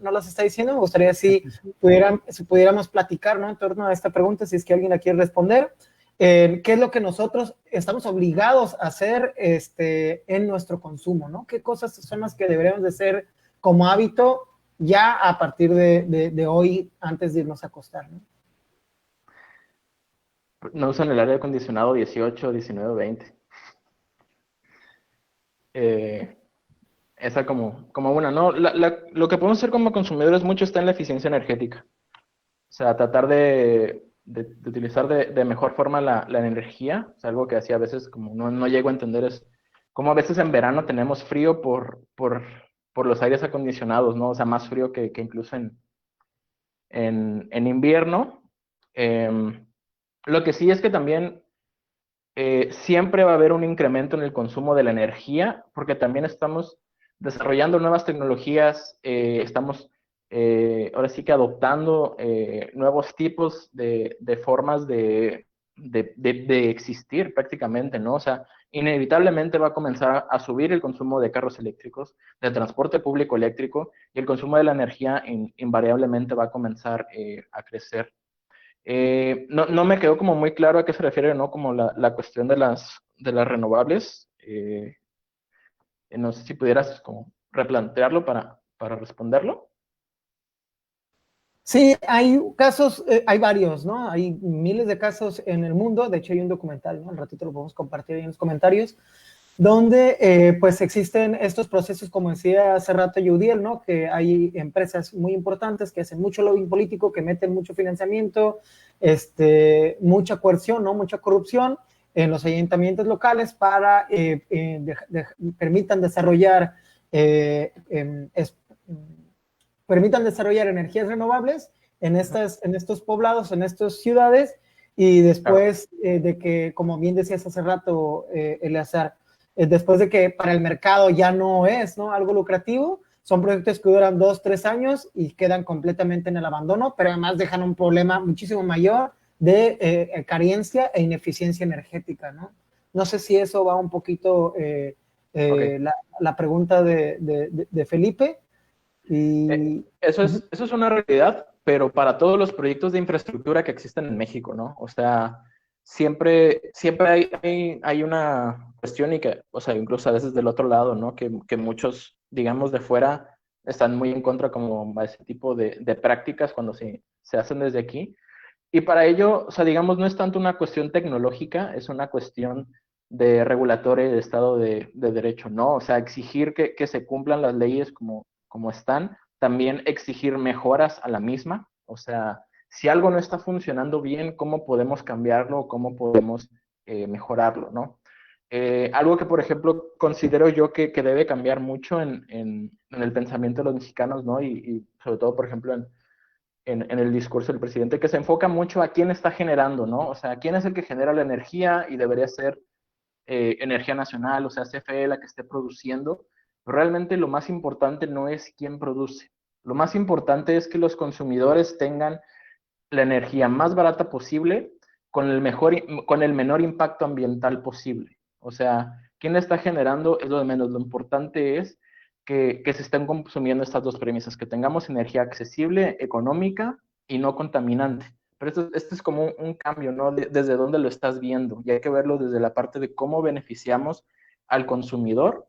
las está diciendo. Me gustaría si pudiéramos platicar, ¿no? En torno a esta pregunta, si es que alguien la quiere responder. ¿Qué es lo que nosotros estamos obligados a hacer en nuestro consumo, ¿no? ¿Qué cosas son las que deberíamos de hacer como hábito ya a partir de hoy, antes de irnos a acostar, ¿no? No usan el aire acondicionado 18, 19, 20. Esa como una, ¿no? Lo que podemos hacer como consumidores mucho está en la eficiencia energética. O sea, tratar de utilizar de mejor forma la energía. O sea, algo que así a veces como no llego a entender es cómo a veces en verano tenemos frío por los aires acondicionados, ¿no? O sea, más frío que incluso en invierno. Lo que sí es que también siempre va a haber un incremento en el consumo de la energía, porque también estamos desarrollando nuevas tecnologías, estamos ahora sí que adoptando nuevos tipos de formas de existir prácticamente, ¿no? O sea, inevitablemente va a comenzar a subir el consumo de carros eléctricos, de transporte público eléctrico, y el consumo de la energía invariablemente va a comenzar a crecer. No me quedó como muy claro a qué se refiere, ¿no? Como la cuestión de las renovables. No sé si pudieras como replantearlo para responderlo. Sí, hay casos, hay varios, ¿no? Hay miles de casos en el mundo. De hecho, hay un documental, ¿no? Un ratito lo podemos compartir ahí en los comentarios, donde pues existen estos procesos, como decía hace rato Yudiel, ¿no? Que hay empresas muy importantes que hacen mucho lobbying político, que meten mucho financiamiento, mucha coerción, ¿no? Mucha corrupción en los ayuntamientos locales para permitan desarrollar energías renovables en estos poblados, en estas ciudades, y después de que, como bien decías hace rato, Eleazar, después de que para el mercado ya no es, ¿no?, algo lucrativo, son proyectos que duran 2, 3 años y quedan completamente en el abandono, pero además dejan un problema muchísimo mayor de carencia e ineficiencia energética, ¿no? No sé si eso va un poquito Okay. la pregunta de Felipe. Y eso es una realidad, pero para todos los proyectos de infraestructura que existen en México, ¿no? O sea, siempre hay una cuestión, y que, o sea, incluso a veces del otro lado, ¿no? Que muchos, digamos, de fuera están muy en contra como a ese tipo de prácticas cuando se hacen desde aquí. Y para ello, o sea, digamos, no es tanto una cuestión tecnológica, es una cuestión de regulatoria y de Estado de Derecho, ¿no? O sea, exigir que se cumplan las leyes como están, también exigir mejoras a la misma. O sea, si algo no está funcionando bien, ¿cómo podemos cambiarlo? ¿Cómo podemos mejorarlo, ¿no? Algo que, por ejemplo, considero yo que debe cambiar mucho en el pensamiento de los mexicanos, ¿no? Y sobre todo, por ejemplo, en el discurso del presidente, que se enfoca mucho a quién está generando, ¿no? O sea, quién es el que genera la energía y debería ser energía nacional, o sea, CFE la que esté produciendo. Pero realmente lo más importante no es quién produce. Lo más importante es que los consumidores tengan la energía más barata posible con el menor impacto ambiental posible. O sea, quién la está generando es lo de menos. Lo importante es que se estén consumiendo estas dos premisas, que tengamos energía accesible, económica y no contaminante. Pero esto es como un cambio, ¿no? Desde dónde lo estás viendo. Y hay que verlo desde la parte de cómo beneficiamos al consumidor.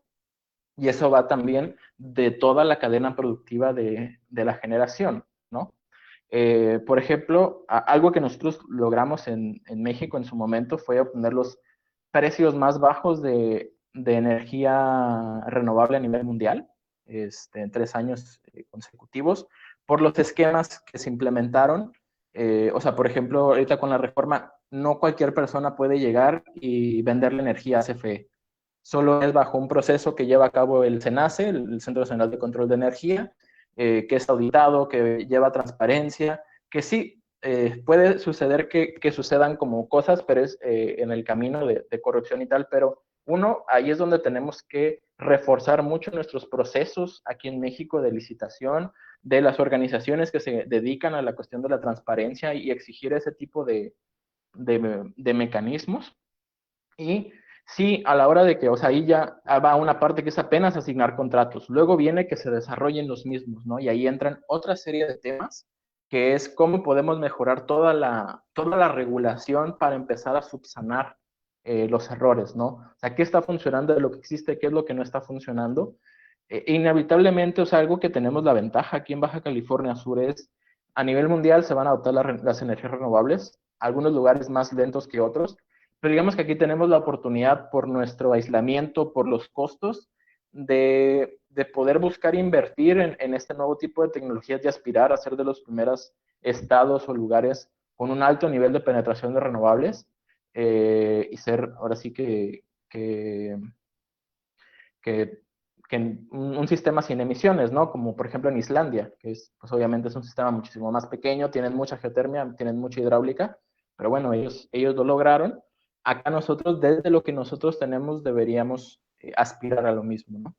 Y eso va también de toda la cadena productiva de la generación, ¿no? Por ejemplo, algo que nosotros logramos en México en su momento fue obtener los precios más bajos de energía renovable a nivel mundial, en 3 años consecutivos, por los esquemas que se implementaron. O sea, por ejemplo, ahorita con la reforma, no cualquier persona puede llegar y venderle energía a CFE. Solo es bajo un proceso que lleva a cabo el CENACE, el Centro Nacional de Control de Energía, que es auditado, que lleva transparencia, que sí, puede suceder que sucedan como cosas, pero es en el camino de corrupción y tal, pero ahí es donde tenemos que reforzar mucho nuestros procesos aquí en México de licitación, de las organizaciones que se dedican a la cuestión de la transparencia y exigir ese tipo de mecanismos. Y sí, a la hora de que, o sea, ahí ya va una parte que es apenas asignar contratos. Luego viene que se desarrollen los mismos, ¿no? Y ahí entran otra serie de temas, que es cómo podemos mejorar toda la regulación para empezar a subsanar los errores, ¿no? O sea, ¿qué está funcionando de lo que existe? ¿Qué es lo que no está funcionando? Inevitablemente, o sea, algo que tenemos la ventaja aquí en Baja California Sur es, a nivel mundial se van a adoptar las energías renovables, algunos lugares más lentos que otros, pero digamos que aquí tenemos la oportunidad por nuestro aislamiento, por los costos, de poder buscar invertir en este nuevo tipo de tecnologías y aspirar a ser de los primeros estados o lugares con un alto nivel de penetración de renovables y ser ahora sí que un sistema sin emisiones, ¿no? Como por ejemplo en Islandia, que es, pues obviamente es un sistema muchísimo más pequeño, tienen mucha geotermia, tienen mucha hidráulica, pero bueno, ellos lo lograron. Acá nosotros, desde lo que nosotros tenemos, deberíamos aspirar a lo mismo, ¿no?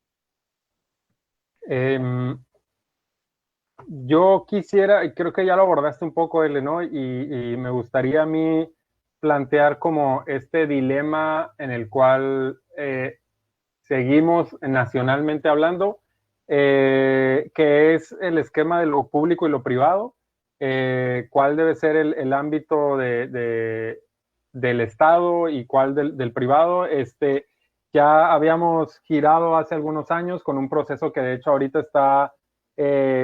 Yo quisiera, y creo que ya lo abordaste un poco, Ele, ¿no? Y me gustaría a mí plantear como este dilema en el cual seguimos nacionalmente hablando, que es el esquema de lo público y lo privado, cuál debe ser el ámbito del Estado y cuál del privado. Ya habíamos girado hace algunos años con un proceso que de hecho ahorita está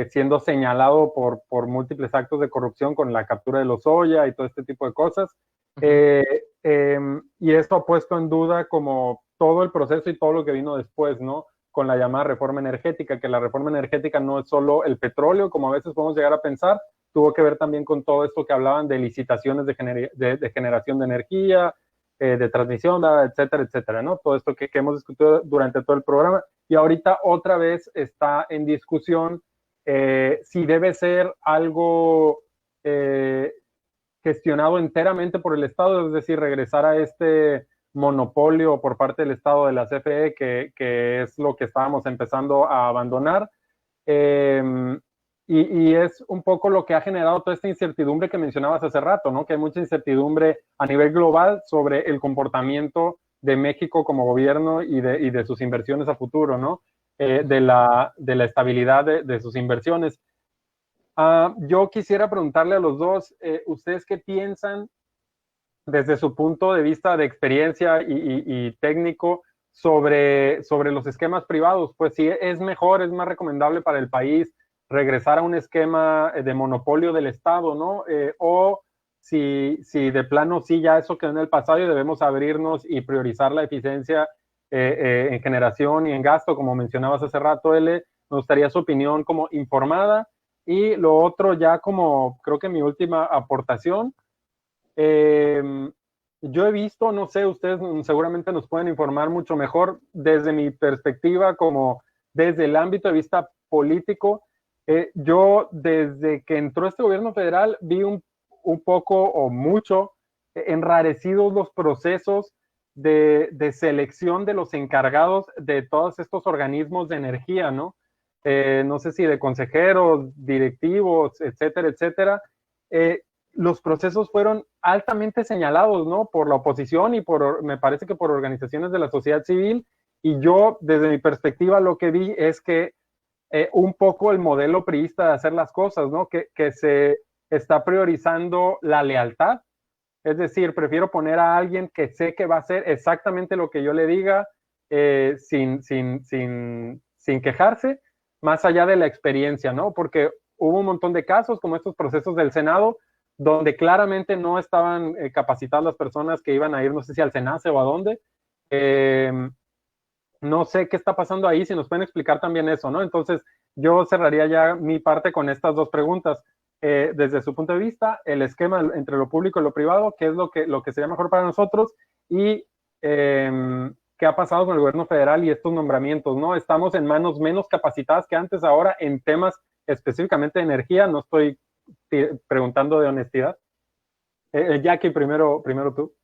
siendo señalado por múltiples actos de corrupción con la captura de Lozoya y todo este tipo de cosas. Y esto ha puesto en duda como todo el proceso y todo lo que vino después, ¿no? Con la llamada reforma energética, que la reforma energética no es solo el petróleo, como a veces podemos llegar a pensar, tuvo que ver también con todo esto que hablaban de licitaciones de generación de energía, de transmisión, etcétera, etcétera, ¿no? Todo esto que hemos discutido durante todo el programa. Y ahorita otra vez está en discusión si debe ser algo gestionado enteramente por el Estado, es decir, regresar a este monopolio por parte del Estado de la CFE, que es lo que estábamos empezando a abandonar. Y es un poco lo que ha generado toda esta incertidumbre que mencionabas hace rato, ¿no? Que hay mucha incertidumbre a nivel global sobre el comportamiento de México como gobierno y de sus inversiones a futuro, ¿no? De la estabilidad de sus inversiones. Yo quisiera preguntarle a los dos, ¿ustedes qué piensan desde su punto de vista de experiencia y técnico sobre los esquemas privados? Pues si es mejor, es más recomendable para el país regresar a un esquema de monopolio del Estado, ¿no? O si de plano sí ya eso quedó en el pasado y debemos abrirnos y priorizar la eficiencia en generación y en gasto, como mencionabas hace rato, L, Me gustaría su opinión como informada. Y lo otro ya como creo que mi última aportación, yo he visto, no sé, ustedes seguramente nos pueden informar mucho mejor desde mi perspectiva, como desde el ámbito de vista político. Yo desde que entró este gobierno federal vi un poco o mucho enrarecidos los procesos de selección de los encargados de todos estos organismos de energía, ¿no? No sé si de consejeros, directivos, etcétera, etcétera. Los procesos fueron altamente señalados, ¿no? Por la oposición y me parece que por organizaciones de la sociedad civil. Y yo, desde mi perspectiva, lo que vi es que un poco el modelo priista de hacer las cosas, ¿no? Que se está priorizando la lealtad. Es decir, prefiero poner a alguien que sé que va a hacer exactamente lo que yo le diga sin quejarse, más allá de la experiencia, ¿no? Porque hubo un montón de casos, como estos procesos del Senado, donde claramente no estaban capacitadas las personas que iban a ir, no sé si al SENACE o a dónde. No sé qué está pasando ahí, si nos pueden explicar también eso, ¿no? Entonces, yo cerraría ya mi parte con estas dos preguntas. Desde su punto de vista, el esquema entre lo público y lo privado, qué es lo que sería mejor para nosotros y qué ha pasado con el gobierno federal y estos nombramientos, ¿no? Estamos en manos menos capacitadas que antes ahora en temas específicamente de energía, no estoy preguntando de honestidad. Jackie, primero tú.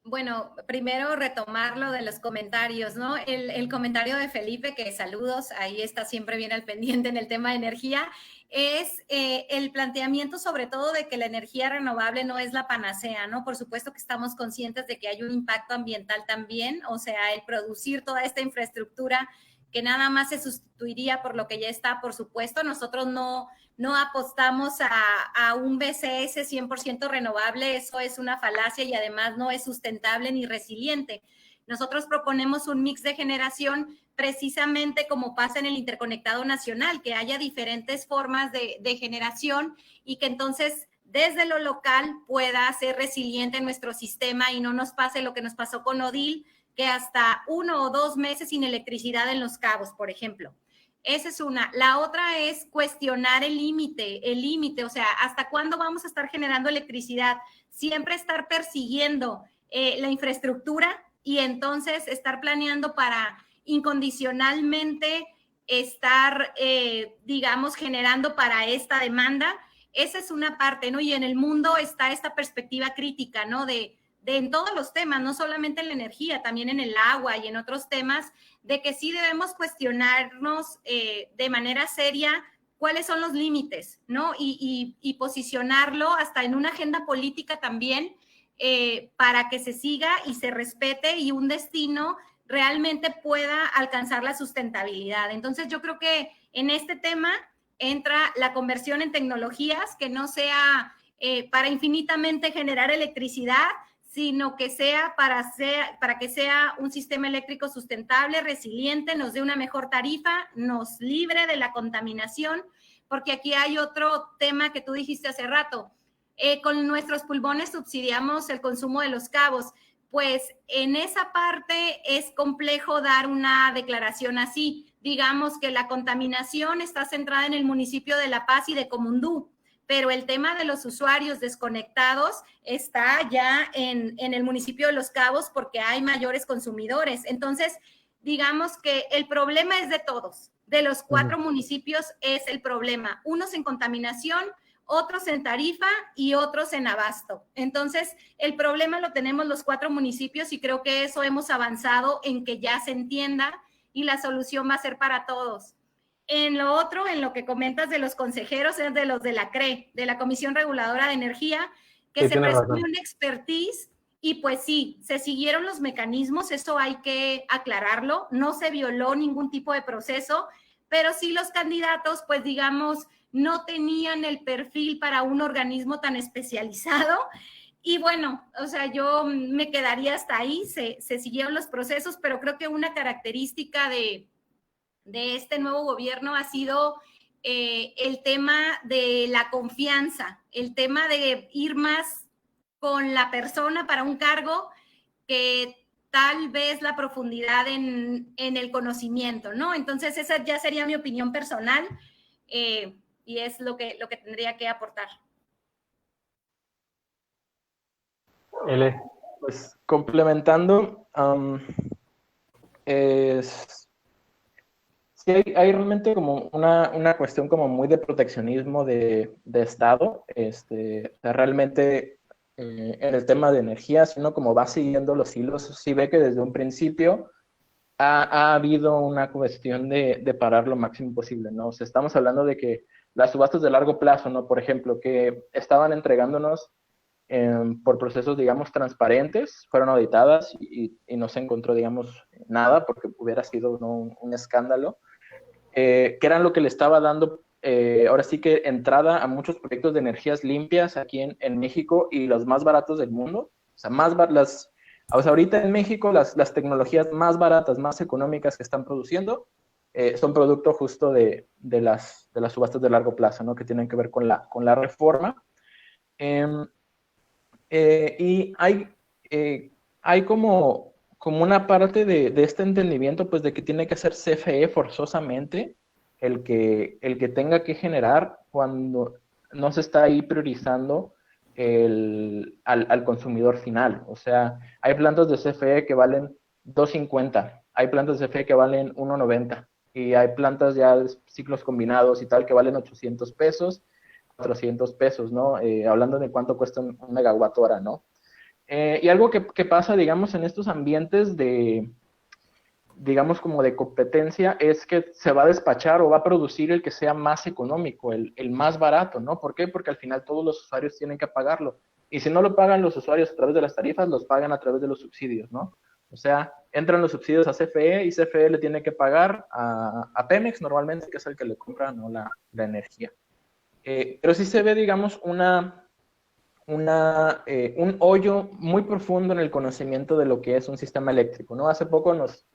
Bueno, primero retomar lo de los comentarios, ¿no? El comentario de Felipe, que saludos, ahí está siempre bien al pendiente en el tema de energía, es el planteamiento sobre todo de que la energía renovable no es la panacea, ¿no? Por supuesto que estamos conscientes de que hay un impacto ambiental también, o sea, el producir toda esta infraestructura que nada más se sustituiría por lo que ya está, por supuesto, nosotros no apostamos a un BCS 100% renovable, eso es una falacia y además no es sustentable ni resiliente. Nosotros proponemos un mix de generación precisamente como pasa en el interconectado nacional, que haya diferentes formas de generación y que entonces desde lo local pueda ser resiliente en nuestro sistema y no nos pase lo que nos pasó con Odil, que hasta 1 o 2 meses sin electricidad en Los Cabos, por ejemplo. Esa es una. La otra es cuestionar el límite, o sea, ¿hasta cuándo vamos a estar generando electricidad? Siempre estar persiguiendo la infraestructura y entonces estar planeando para incondicionalmente estar, digamos, generando para esta demanda. Esa es una parte, ¿no? Y en el mundo está esta perspectiva crítica, ¿no? De en todos los temas, no solamente en la energía, también en el agua y en otros temas, de que sí debemos cuestionarnos de manera seria cuáles son los límites, ¿no? Y posicionarlo hasta en una agenda política también para que se siga y se respete y un destino realmente pueda alcanzar la sustentabilidad. Entonces yo creo que en este tema entra la conversión en tecnologías que no sea para infinitamente generar electricidad, sino que sea para que sea un sistema eléctrico sustentable, resiliente, nos dé una mejor tarifa, nos libre de la contaminación, porque aquí hay otro tema que tú dijiste hace rato. Con nuestros pulmones subsidiamos el consumo de Los Cabos. Pues en esa parte es complejo dar una declaración así. Digamos que la contaminación está centrada en el municipio de La Paz y de Comundú, pero el tema de los usuarios desconectados está ya en el municipio de Los Cabos porque hay mayores consumidores. Entonces, digamos que el problema es de todos. De los 4 municipios es el problema. Unos en contaminación, otros en tarifa y otros en abasto. Entonces, el problema lo tenemos los 4 municipios y creo que eso hemos avanzado en que ya se entienda y la solución va a ser para todos. En lo otro, en lo que comentas de los consejeros, es de los de la CRE, de la Comisión Reguladora de Energía, que se presume una expertise y pues sí, se siguieron los mecanismos, eso hay que aclararlo, no se violó ningún tipo de proceso, pero sí los candidatos, pues digamos, no tenían el perfil para un organismo tan especializado. Y bueno, o sea, yo me quedaría hasta ahí, se siguieron los procesos, pero creo que una característica de este nuevo gobierno ha sido el tema de la confianza, el tema de ir más con la persona para un cargo que tal vez la profundidad en el conocimiento, ¿no? Entonces, esa ya sería mi opinión personal y es lo que tendría que aportar. Pues complementando, sí hay realmente como una cuestión como muy de proteccionismo de Estado. O sea, realmente en el tema de energía, si uno como va siguiendo los hilos, sí ve que desde un principio ha habido una cuestión de parar lo máximo posible, ¿no? O sea, estamos hablando de que las subastas de largo plazo, ¿no? Por ejemplo, que estaban entregándonos por procesos, digamos, transparentes, fueron auditadas y no se encontró, digamos, nada, porque hubiera sido, ¿no?, un escándalo, que eran lo que le estaba dando, ahora sí que entrada a muchos proyectos de energías limpias aquí en México y los más baratos del mundo. O sea, o sea, ahorita en México las tecnologías más baratas, más económicas que están produciendo son producto justo de las subastas de largo plazo, ¿no?, que tienen que ver con la reforma. Y hay como una parte de este entendimiento, pues, de que tiene que ser CFE forzosamente el que tenga que generar cuando no se está ahí priorizando al consumidor final. O sea, hay plantas de CFE que valen 2.50, hay plantas de CFE que valen 1.90 y hay plantas ya de ciclos combinados y tal que valen 800 pesos, 400 pesos, ¿no? Hablando de cuánto cuesta un megawatt hora, ¿no? Y algo que pasa, digamos, en estos ambientes digamos, como de competencia, es que se va a despachar o va a producir el que sea más económico, el más barato, ¿no? ¿Por qué? Porque al final todos los usuarios tienen que pagarlo. Y si no lo pagan los usuarios a través de las tarifas, los pagan a través de los subsidios, ¿no? O sea, entran los subsidios a CFE y CFE le tiene que pagar a Pemex normalmente, que es el que le compra, ¿no?, la energía. Pero sí se ve, digamos, un hoyo muy profundo en el conocimiento de lo que es un sistema eléctrico, ¿no? Hace poco nos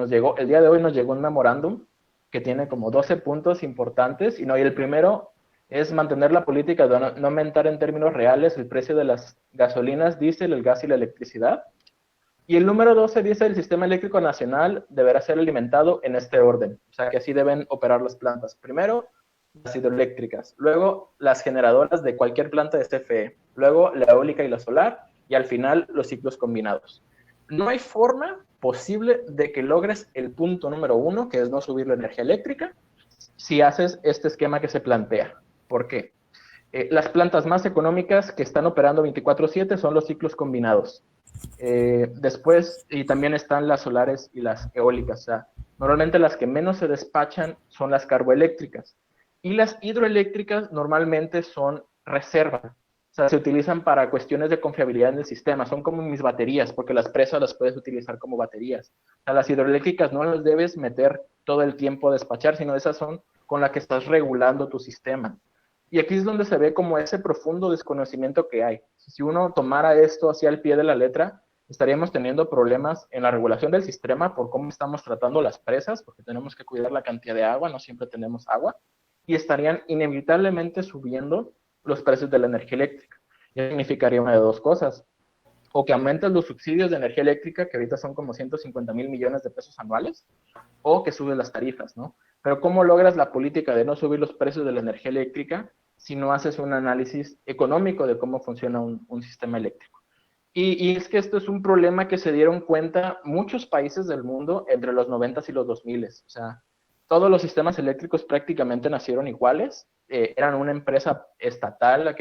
llegó, el día de hoy nos llegó un memorándum que tiene como 12 puntos importantes, y el primero es mantener la política de no aumentar en términos reales el precio de las gasolinas, diésel, el gas y la electricidad. Y el número 12 dice: el sistema eléctrico nacional deberá ser alimentado en este orden. O sea, que así deben operar las plantas. Primero, las hidroeléctricas, luego las generadoras de cualquier planta de CFE, luego la eólica y la solar, y al final los ciclos combinados. No hay forma posible de que logres el punto número 1, que es no subir la energía eléctrica, si haces este esquema que se plantea. ¿Por qué? Las plantas más económicas que están operando 24/7 son los ciclos combinados. Después, y también están las solares y las eólicas. O sea, normalmente las que menos se despachan son las carboeléctricas. Y las hidroeléctricas normalmente son reserva. O sea, se utilizan para cuestiones de confiabilidad en el sistema. Son como mis baterías, porque las presas las puedes utilizar como baterías. O sea, las hidroeléctricas no las debes meter todo el tiempo a despachar, sino esas son con las que estás regulando tu sistema. Y aquí es donde se ve como ese profundo desconocimiento que hay. Si uno tomara esto hacia el pie de la letra, estaríamos teniendo problemas en la regulación del sistema por cómo estamos tratando las presas, porque tenemos que cuidar la cantidad de agua, no siempre tenemos agua, y estarían inevitablemente subiendo los precios de la energía eléctrica. Y eso significaría una de dos cosas: o que aumentas los subsidios de energía eléctrica, que ahorita son como 150,000 millones de pesos anuales, o que subes las tarifas, ¿no? Pero ¿cómo logras la política de no subir los precios de la energía eléctrica si no haces un análisis económico de cómo funciona un sistema eléctrico? Y es que esto es un problema que se dieron cuenta muchos países del mundo entre los 90s y los 2000s. O sea, todos los sistemas eléctricos prácticamente nacieron iguales. Eran una empresa estatal la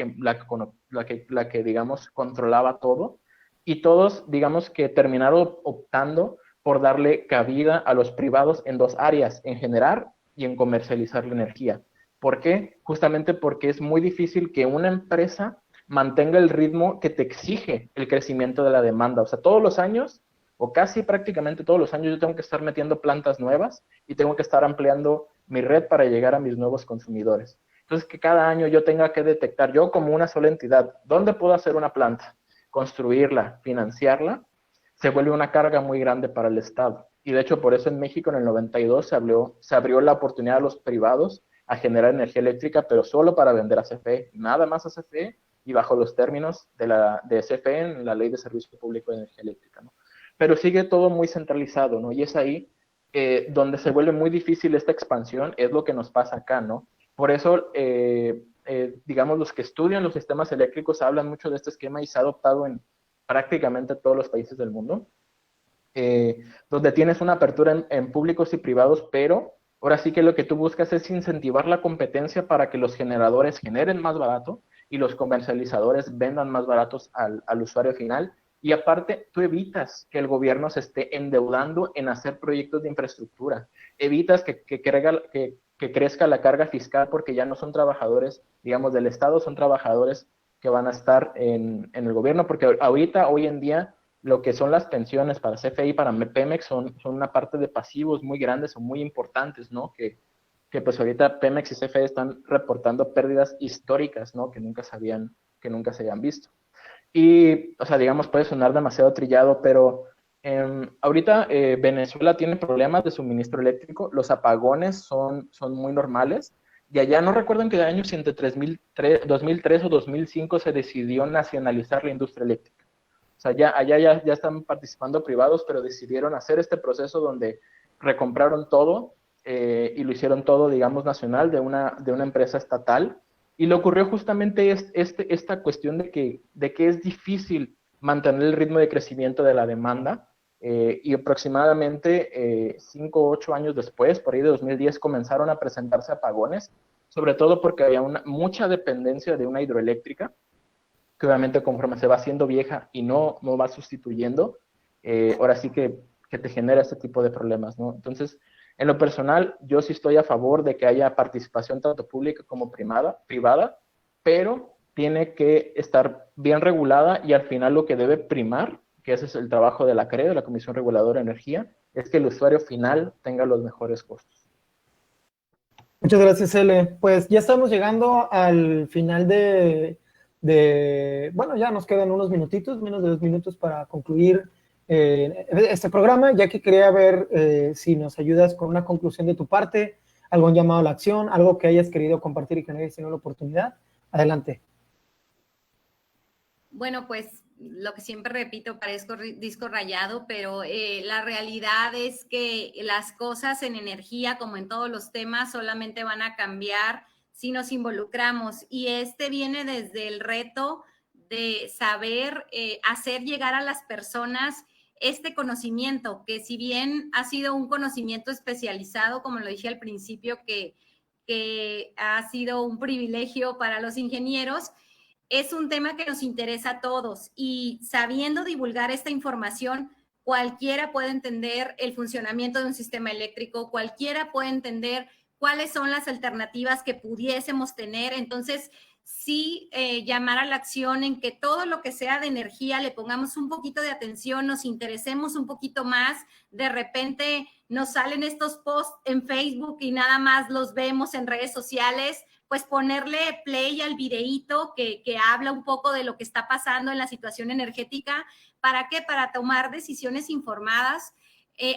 que, digamos, controlaba todo. Y todos, digamos, que terminaron optando por darle cabida a los privados en dos áreas: en generar y en comercializar la energía. ¿Por qué? Justamente porque es muy difícil que una empresa mantenga el ritmo que te exige el crecimiento de la demanda. O sea, todos los años, o casi prácticamente todos los años, yo tengo que estar metiendo plantas nuevas y tengo que estar ampliando mi red para llegar a mis nuevos consumidores. Entonces, que cada año yo tenga que detectar, yo como una sola entidad, ¿dónde puedo hacer una planta? Construirla, financiarla, se vuelve una carga muy grande para el Estado. Y de hecho, por eso en México en el 92 se abrió la oportunidad a los privados a generar energía eléctrica, pero solo para vender a CFE, nada más a CFE, y bajo los términos de CFE en la Ley de Servicio Público de Energía Eléctrica, ¿no? pero sigue todo muy centralizado, ¿no? Y es ahí donde se vuelve muy difícil esta expansión, es lo que nos pasa acá, ¿no? Por eso, digamos, los que estudian los sistemas eléctricos hablan mucho de este esquema y se ha adoptado en prácticamente todos los países del mundo, donde tienes una apertura en públicos y privados, pero ahora sí que lo que tú buscas es incentivar la competencia para que los generadores generen más barato y los comercializadores vendan más baratos al usuario final. Y aparte, tú evitas que el gobierno se esté endeudando en hacer proyectos de infraestructura. Evitas que crezca la carga fiscal porque ya no son trabajadores, digamos, del Estado, son trabajadores que van a estar en el gobierno, porque ahorita, hoy en día, lo que son las pensiones para CFE y para Pemex son una parte de pasivos muy grandes o muy importantes, ¿no? Que pues ahorita Pemex y CFE están reportando pérdidas históricas, ¿no? Que nunca se habían visto. Y, o sea, digamos, puede sonar demasiado trillado, pero ahorita Venezuela tiene problemas de suministro eléctrico, los apagones son muy normales, y allá no recuerdo en qué año, si entre 2003 o 2005 se decidió nacionalizar la industria eléctrica. O sea, allá ya están participando privados, pero decidieron hacer este proceso donde recompraron todo y lo hicieron todo, digamos, nacional de una empresa estatal. Y le ocurrió justamente esta cuestión de que es difícil mantener el ritmo de crecimiento de la demanda. Y aproximadamente 5 o 8 años después, por ahí de 2010, comenzaron a presentarse apagones, sobre todo porque había mucha dependencia de una hidroeléctrica, que obviamente conforme se va haciendo vieja y no va sustituyendo, ahora sí que te genera este tipo de problemas, ¿no? Entonces, en lo personal, yo sí estoy a favor de que haya participación tanto pública como privada, pero tiene que estar bien regulada y al final lo que debe primar, que ese es el trabajo de la CRE, de la Comisión Reguladora de Energía, es que el usuario final tenga los mejores costos. Muchas gracias, Ele. Pues ya estamos llegando al final bueno, ya nos quedan unos minutitos, menos de 2 minutos para concluir este programa, ya que quería ver si nos ayudas con una conclusión de tu parte, algún llamado a la acción, algo que hayas querido compartir y que no hayas tenido la oportunidad. Adelante. Bueno, pues lo que siempre repito, parezco disco rayado, pero la realidad es que las cosas en energía, como en todos los temas, solamente van a cambiar si nos involucramos. Y este viene desde el reto de saber hacer llegar a las personas este conocimiento, que si bien ha sido un conocimiento especializado, como lo dije al principio, que ha sido un privilegio para los ingenieros, es un tema que nos interesa a todos y sabiendo divulgar esta información, cualquiera puede entender el funcionamiento de un sistema eléctrico, cualquiera puede entender cuáles son las alternativas que pudiésemos tener. Entonces, sí, llamar a la acción en que todo lo que sea de energía le pongamos un poquito de atención, nos interesemos un poquito más. De repente nos salen estos posts en Facebook y nada más los vemos en redes sociales, pues ponerle play al videíto que habla un poco de lo que está pasando en la situación energética. ¿Para qué? Para tomar decisiones informadas.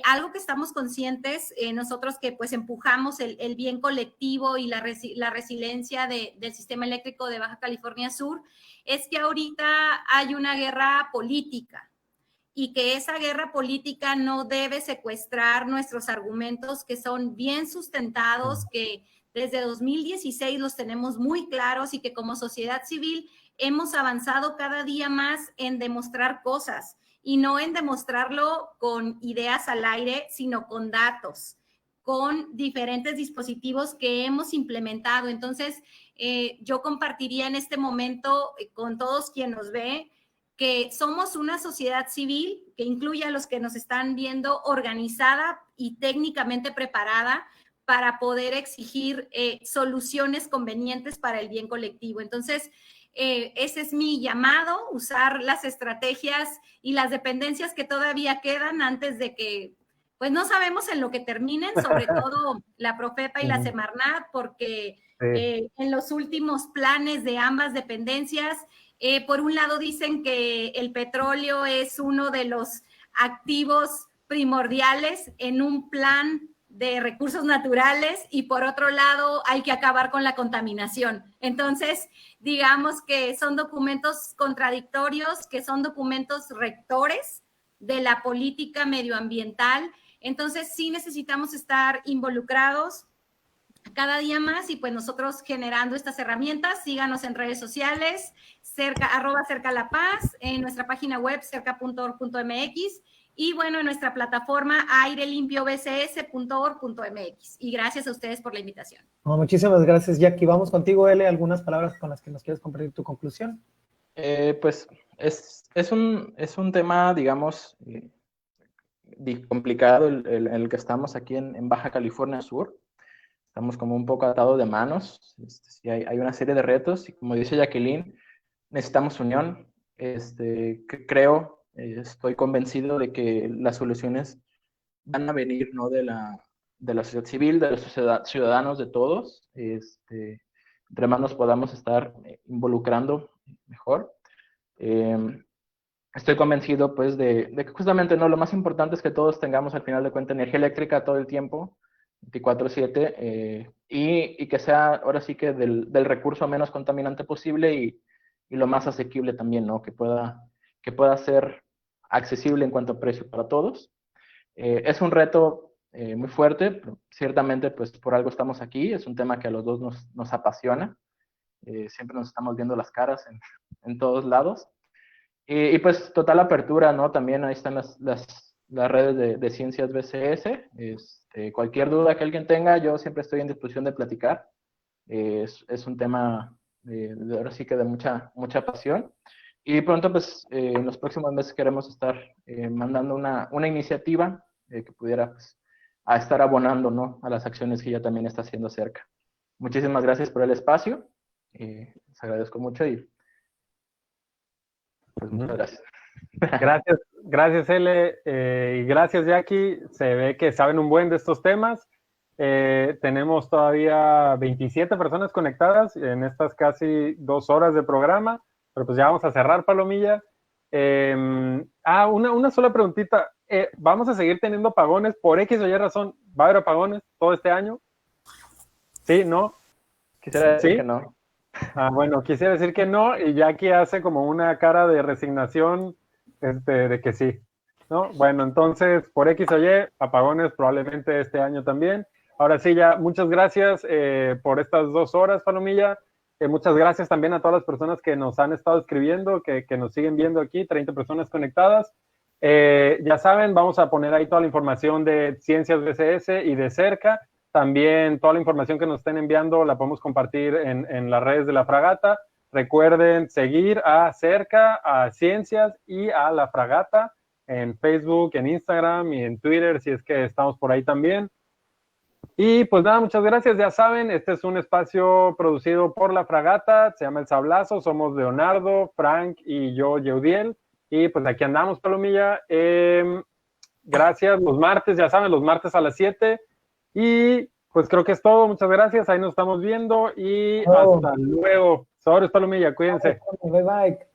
Algo que estamos conscientes, nosotros que pues empujamos el bien colectivo y la resiliencia del sistema eléctrico de Baja California Sur, es que ahorita hay una guerra política y que esa guerra política no debe secuestrar nuestros argumentos que son bien sustentados, que desde 2016 los tenemos muy claros y que como sociedad civil hemos avanzado cada día más en demostrar cosas y no en demostrarlo con ideas al aire, sino con datos, con diferentes dispositivos que hemos implementado. Entonces, yo compartiría en este momento con todos quien nos ve que somos una sociedad civil que incluye a los que nos están viendo organizada y técnicamente preparada para poder exigir soluciones convenientes para el bien colectivo. Entonces, ese es mi llamado, usar las estrategias y las dependencias que todavía quedan antes de que, pues no sabemos en lo que terminen, sobre todo la Profepa y la Semarnat, porque en los últimos planes de ambas dependencias, por un lado dicen que el petróleo es uno de los activos primordiales en un plan de recursos naturales y por otro lado hay que acabar con la contaminación. Entonces, digamos que son documentos contradictorios, que son documentos rectores, de la política medioambiental. Entonces, sí necesitamos estar involucrados cada día más y pues nosotros generando estas herramientas. Síganos en redes sociales, @Cerca La Paz, en nuestra página web cerca.org.mx y bueno, en nuestra plataforma airelimpio.bcs.org.mx. Y gracias a ustedes por la invitación. No, muchísimas gracias, Jackie. Vamos contigo, L. ¿Algunas palabras con las que nos quieres compartir tu conclusión? Pues es un tema, digamos, complicado el que estamos aquí en Baja California Sur. Estamos como un poco atados de manos. Sí, hay una serie de retos y como dice Jacqueline, necesitamos unión. Estoy convencido de que las soluciones van a venir, ¿no? de la sociedad civil, de los ciudadanos, de todos. Entre más nos podamos estar involucrando, mejor. Estoy convencido, pues, de que justamente, ¿no? Lo más importante es que todos tengamos, al final de cuentas, energía eléctrica todo el tiempo, 24/7, y que sea, ahora sí que del recurso menos contaminante posible y lo más asequible también, ¿no? Que pueda ser accesible en cuanto a precio para todos. Es un reto muy fuerte, pero ciertamente, pues, por algo estamos aquí. Es un tema que a los dos nos apasiona. Siempre nos estamos viendo las caras en todos lados. Y pues total apertura, ¿no? También ahí están las redes de Ciencias BCS. Cualquier duda que alguien tenga, yo siempre estoy en disposición de platicar. Es un tema ahora sí que de mucha pasión. Y pronto, pues, en los próximos meses queremos estar mandando una iniciativa que pudiera, pues, a estar abonando, ¿no? A las acciones que ya también está haciendo cerca. Muchísimas gracias por el espacio. Les agradezco mucho y pues muchas gracias. Gracias L, y gracias Jackie. Se ve que saben un buen de estos temas. Tenemos todavía 27 personas conectadas en estas casi 2 horas de programa, pero pues ya vamos a cerrar, Palomilla. Una sola preguntita. ¿Vamos a seguir teniendo apagones por X o Y razón? ¿Va a haber apagones todo este año? ¿Sí? ¿No? Quisiera decir que no. Bueno, quisiera decir que no, y Jackie hace como una cara de resignación de que sí, ¿no? Bueno, entonces, por X o Y, apagones probablemente este año también. Ahora sí, ya, muchas gracias por estas 2 horas, Palomilla. Muchas gracias también a todas las personas que nos han estado escribiendo, que nos siguen viendo aquí, 30 personas conectadas. Ya saben, vamos a poner ahí toda la información de Ciencias BCS y de Cerca. También toda la información que nos estén enviando la podemos compartir en las redes de la Fragata. Recuerden seguir a Cerca, a Ciencias y a la Fragata en Facebook, en Instagram y en Twitter, si es que estamos por ahí también. Y pues nada, muchas gracias. Ya saben, este es un espacio producido por la Fragata, se llama El Sablazo. Somos Leonardo, Frank y yo, Yeudiel. Y pues aquí andamos, Palomilla. Gracias. Los martes, ya saben, los martes a las 7. Y pues creo que es todo. Muchas gracias. Ahí nos estamos viendo y hasta luego. Sobres, Palomilla. Cuídense. Bye, bye.